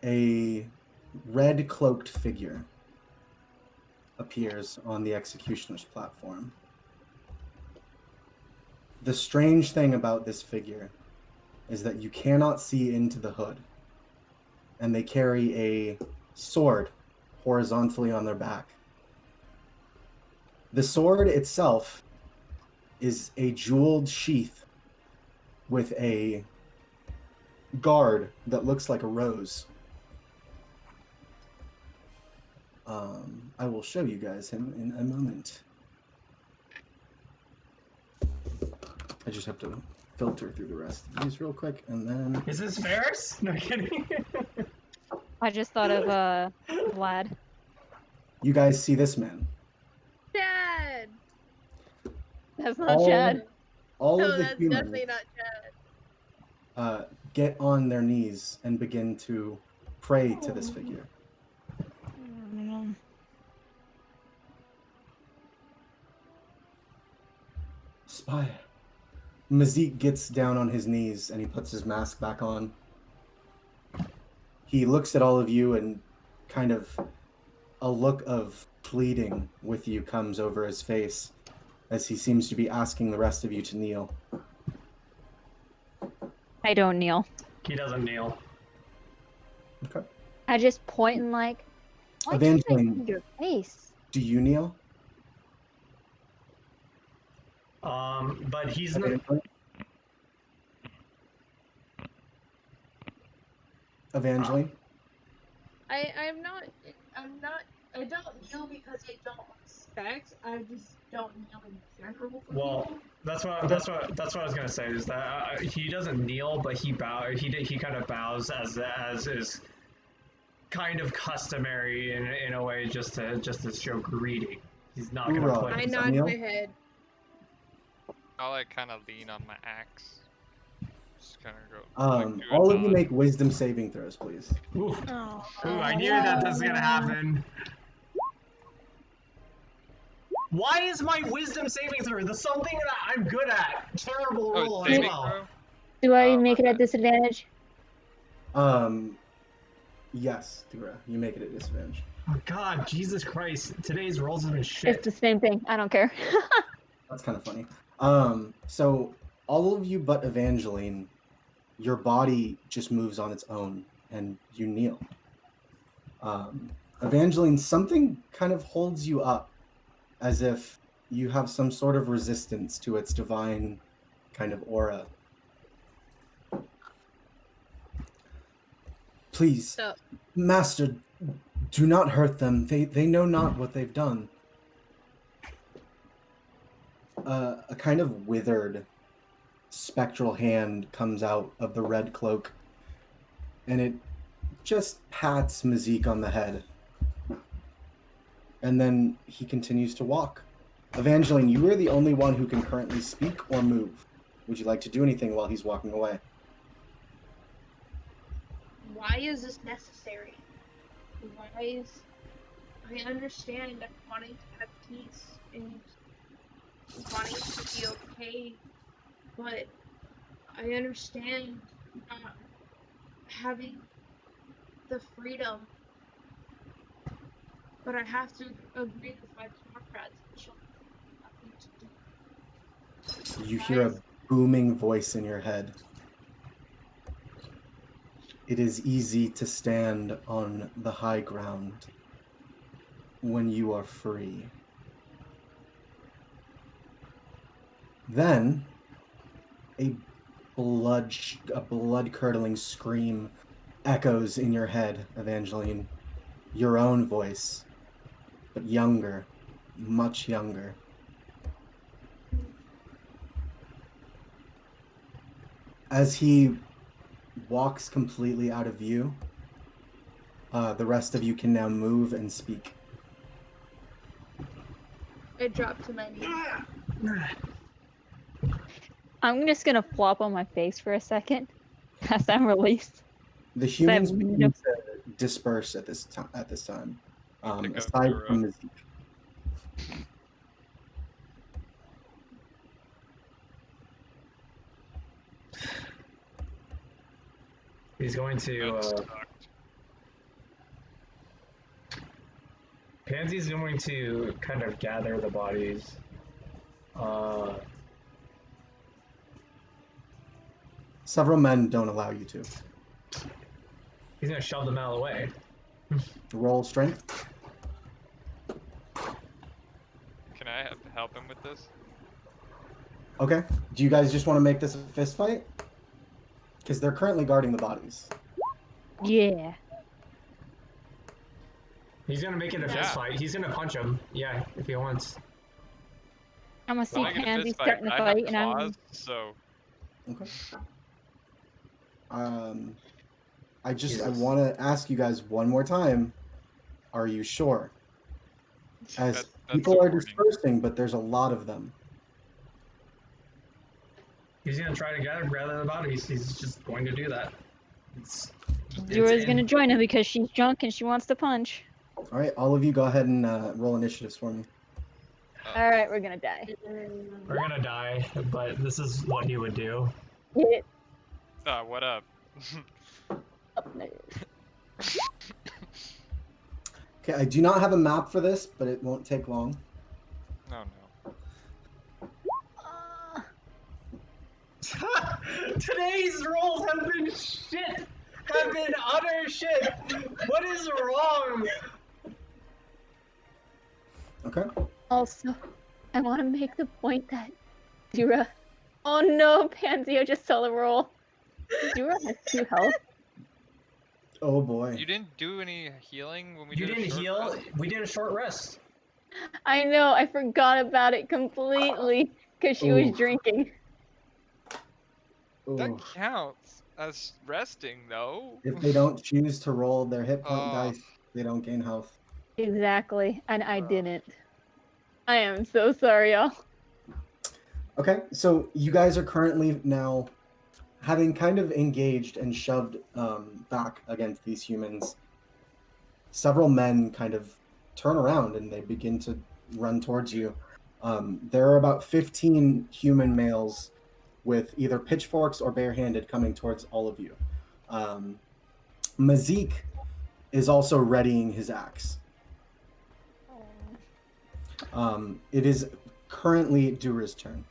a red cloaked figure appears on the executioner's platform. The strange thing about this figure is that you cannot see into the hood, and they carry a sword horizontally on their back. The sword itself is a jeweled sheath with a guard that looks like a rose. I will show you guys him in a moment. I just have to filter through the rest of these real quick, and then... Is this Ferris? No kidding. I just thought of Vlad. You guys see this man. Chad! That's not Chad. All No, of the that's humans definitely not Chad. get on their knees and begin to pray to this figure. Spire. Mazik gets down on his knees and he puts his mask back on. He looks at all of you and kind of a look of pleading with you comes over his face as he seems to be asking the rest of you to kneel. I don't kneel. He doesn't kneel. Okay. I just point and like, why can't I Evangeline, see your face? do you kneel? But he's not. Evangeline? Evangeline? I don't kneel because I don't respect. I just don't kneel in general. Well, that's what I was gonna say is that he doesn't kneel, but he he kind of bows as is kind of customary in a way just to show greeting. He's not gonna Hoorah. put. I Does that nod kneel? my head. I'll like kind of lean on my axe. Just kind of go. like, do a All of you nod. make wisdom saving throws, please. Ooh, Oh. ooh, I knew that was gonna happen. Why is my wisdom saving throw the something that I'm good at? Terrible Oh, roll it's as saving well. throw? Do I Oh, my make it at bad. disadvantage? Yes, Thura, you make it at disadvantage. Oh God, Jesus Christ! Today's rolls have been It's shit. the same thing. I don't care. That's kind of funny. So all of you but Evangeline, your body just moves on its own, and you kneel. Evangeline, something kind of holds you up, as if you have some sort of resistance to its divine kind of aura. Please, So Master, do not hurt them. They know not what they've done. A kind of withered, spectral hand comes out of the red cloak, and it just pats Mazik on the head. And then he continues to walk. Evangeline, you are the only one who can currently speak or move. Would you like to do anything while he's walking away? why is this necessary? Why is I understand wanting to have peace and wanting to be okay, but I understand not having the freedom. But I have to agree with my comrades. Which nothing to do. You hear a booming voice in your head. It is easy to stand on the high ground when you are free. Then, a blood-curdling scream echoes in your head, Evangeline. Your own voice, but younger, much younger. As he walks completely out of view, the rest of you can now move and speak. I drop to my knees. I'm just gonna flop on my face for a second as I'm released. The humans I've begin never- to disperse at this time. Pick up Aside Dura. from Mazik. He's going to. Unstuck. Pansy's going to kind of gather the bodies. Several men don't allow you to. He's gonna shove them out of the way. Roll strength. Can I help him with this? Okay. Do you guys just want to make this a fist fight? Because they're currently guarding the bodies. Yeah. He's gonna make it a Yeah. fist fight. He's gonna punch him. Yeah, if he wants. I'm gonna see I'll make it a Pansy fist fight. starting to I fight, have and I'm. claws, so Okay. I Jesus. want to ask you guys one more time. Are you sure? As that's people the are warning. dispersing, but there's a lot of them. He's gonna try to grab the body. He's just going to do that. It's Zura's gonna in. join him because she's drunk and she wants to punch. All right, all of you go ahead and roll initiatives for me. All right, we're gonna die. We're gonna die, but this is what he would do. What up? Okay, I do not have a map for this, but it won't take long. No. Today's rolls have been shit. Have been utter shit. What is wrong? Okay. Also, I want to make the point that Zura. Oh no, Pansy! I just saw the roll. Zura has 2 health. Oh boy. You didn't do any healing when we You did a didn't short heal. rest? We did a short rest. I know. I forgot about it completely because she was Ooh. drinking. That Ooh. counts as resting, though. If they don't choose to roll their hit point Oh. dice, they don't gain health. Exactly, and I didn't. I am so sorry, y'all. Okay, so you guys are currently now having kind of engaged and shoved back against these humans. Several men kind of turn around and they begin to run towards you. There are about 15 human males with either pitchforks or barehanded coming towards all of you. Mazik is also readying his axe. It is currently Dura's turn.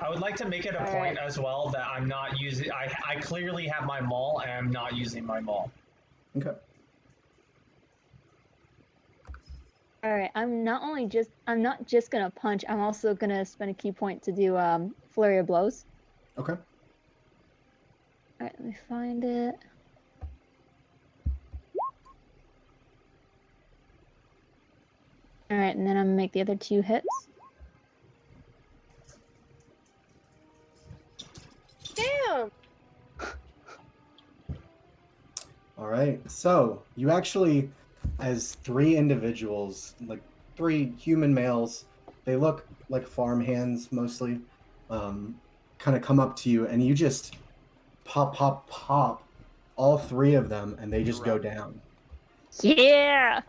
I would like to make it a point as well that I'm not using. I clearly have my maul and I'm not using my maul. Okay. All right, I'm not just gonna punch. I'm also gonna spend a key point to do flurry of blows. Okay. All right, let me find it. All right, and then I'm gonna make the other 2 hits. Damn. All right. So you actually, as 3 individuals, like 3 human males, they look like farm hands mostly, kind of come up to you, and you just pop, all 3 of them, and they just go down. Yeah.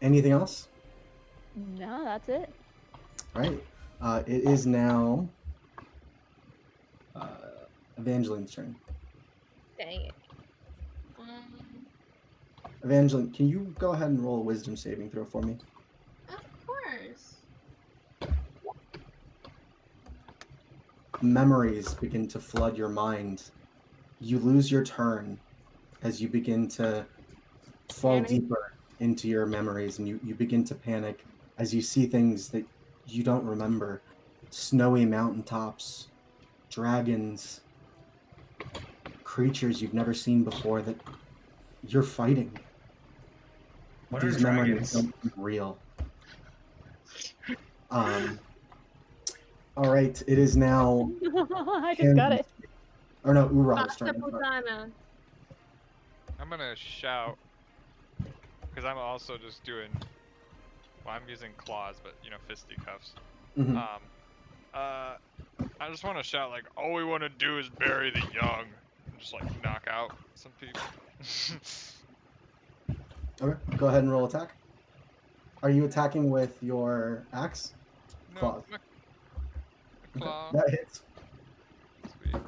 Anything else? No, that's it. All right. It is now Evangeline's turn. Dang it. Evangeline, can you go ahead and roll a wisdom saving throw for me? Of course. Memories begin to flood your mind. You lose your turn as you begin to fall deeper into your memories, and you begin to panic as you see things that you don't remember. Snowy mountaintops, dragons, creatures you've never seen before that you're fighting. What These are memories dragons? don't seem real. All right, it is now. I just got it. Or no, Ura was starting. Basta. I'm gonna shout because I'm also just doing. Well, I'm using claws, but fisticuffs. Mhm. I just want to shout like, all we want to do is bury the young, and just like knock out some people. Okay, go ahead and roll attack. Are you attacking with your axe? No, Claws. my Okay, claw. that hits. Sweet.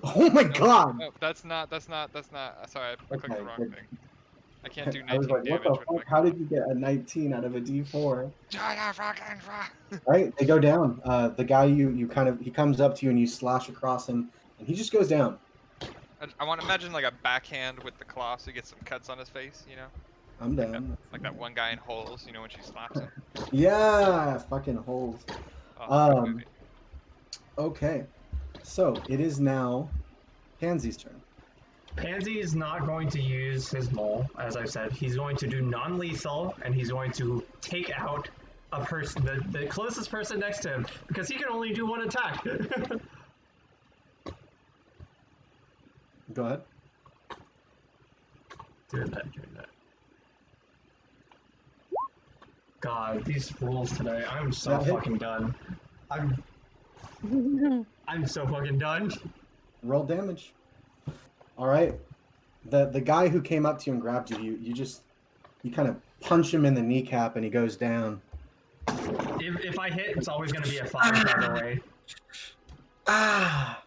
Oh my god! No, that's not. Sorry, I clicked Okay, the wrong good. thing. I can't do I was 19 like, what damage the with fuck? my How did you get a 19 out of a D4? claw. Right, they go down. The guy you kind of, he comes up to you and you slash across him, and he just goes down. I want to imagine like a backhand with the claw so he gets some cuts on his face, I'm down. Like that one guy in Holes, when she slaps him. Yeah, fucking holes. Oh, good movie. Okay, so it is now Pansy's turn. Pansy is not going to use his mole, as I've said. He's going to do non-lethal, and he's going to take out a person, the closest person next to him, because he can only do one attack. Go ahead. Doing that. God, these rules today, I'm so fucking done. I'm so fucking done. Roll damage. All right. The guy who came up to you and grabbed you, you kind of punch him in the kneecap and he goes down. If I hit, it's always going to be a 5, by the way. Ah!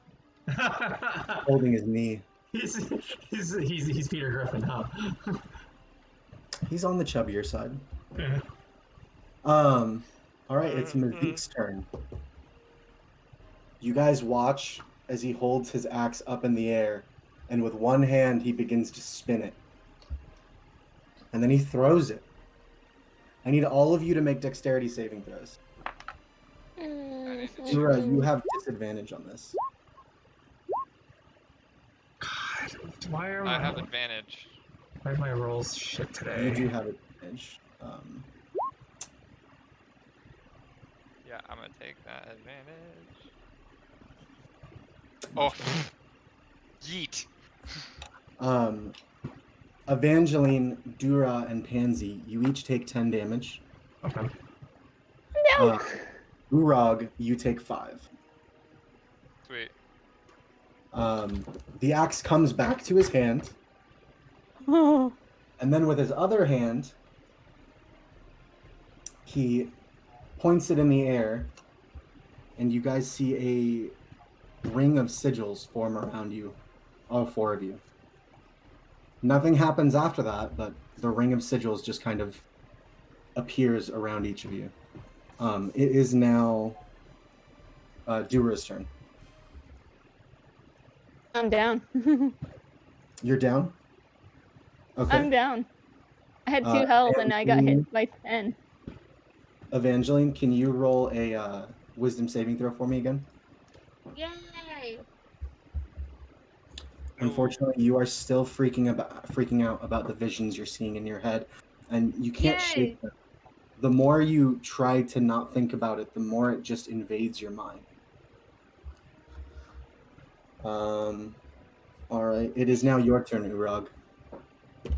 Holding his knee. He's Peter Griffin, huh? He's on the chubbier side. All right, it's Mazeek's turn. You guys watch as he holds his axe up in the air, and with one hand he begins to spin it. And then he throws it. I need all of you to make dexterity saving throws. Zura, you have disadvantage on this. God, why are I have advantage. Why are my rolls shit today? You do have advantage. Yeah, I'm gonna take that advantage. Oh, yeet. Evangeline, Dura, and Pansy, you each take 10 damage. Okay. No. Urag, you take 5. Sweet. The axe comes back to his hand, Oh. and then with his other hand, he points it in the air, and you guys see a ring of sigils form around you, all 4 of you. Nothing happens after that, but the ring of sigils just kind of appears around each of you. It is now Dura's turn. I'm down. You're down? Okay. I'm down. I had 2 health and I got hit Evangeline- by 10. Evangeline, can you roll a wisdom saving throw for me again? Yay! Unfortunately, you are still freaking out about the visions you're seeing in your head, and you can't shake them. The more you try to not think about it, the more it just invades your mind. All right, it is now your turn, Urag. I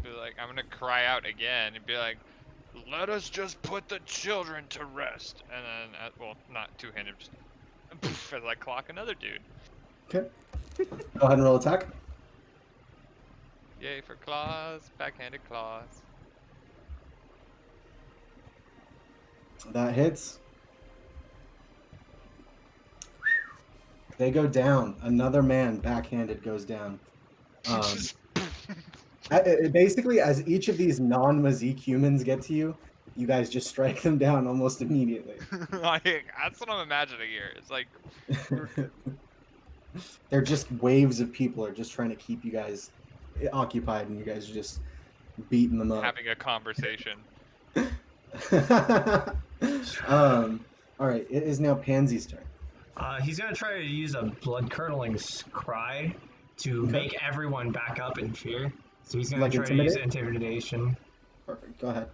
feel like I'm gonna cry out again and be like, "Let us just put the children to rest." And then, well, not two-handed, just poof, as I clock another dude. Okay. Go ahead and roll attack. Yay for claws, backhanded claws. That hits. They go down. Another man, backhanded, goes down. Basically, as each of these non-Mazik humans get to you, you guys just strike them down almost immediately. Like, that's what I'm imagining here. It's like, They're just waves of people are just trying to keep you guys occupied, and you guys are just beating them up. having a conversation. All right, it is now Pansy's turn. He's gonna try to use a blood-curdling cry to Okay. make everyone back up in fear. So he's gonna Like try to use intimidate? intimidation. Perfect. Go ahead.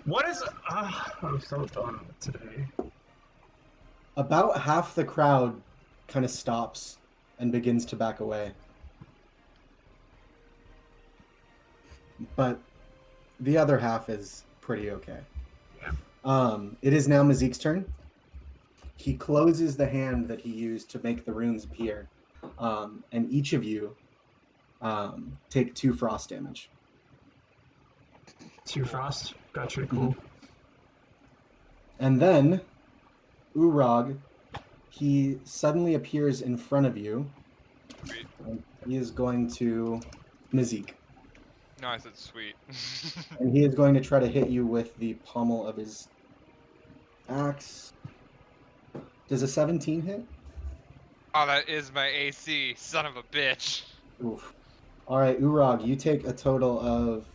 What is? I'm so done today. About half the crowd kind of stops and begins to back away. But the other half is pretty okay. It is now Mazeek's turn. He closes the hand that he used to make the runes appear. And each of you take 2 frost damage. 2 frost. Gotcha. Cool. And then, Urag, he suddenly appears in front of you. Sweet. And he is going to Mazeek. No, I said sweet. And he is going to try to hit you with the pommel of his axe. Does a 17 hit? Oh, that is my AC, son of a bitch. Oof. All right, Urag, you take a total of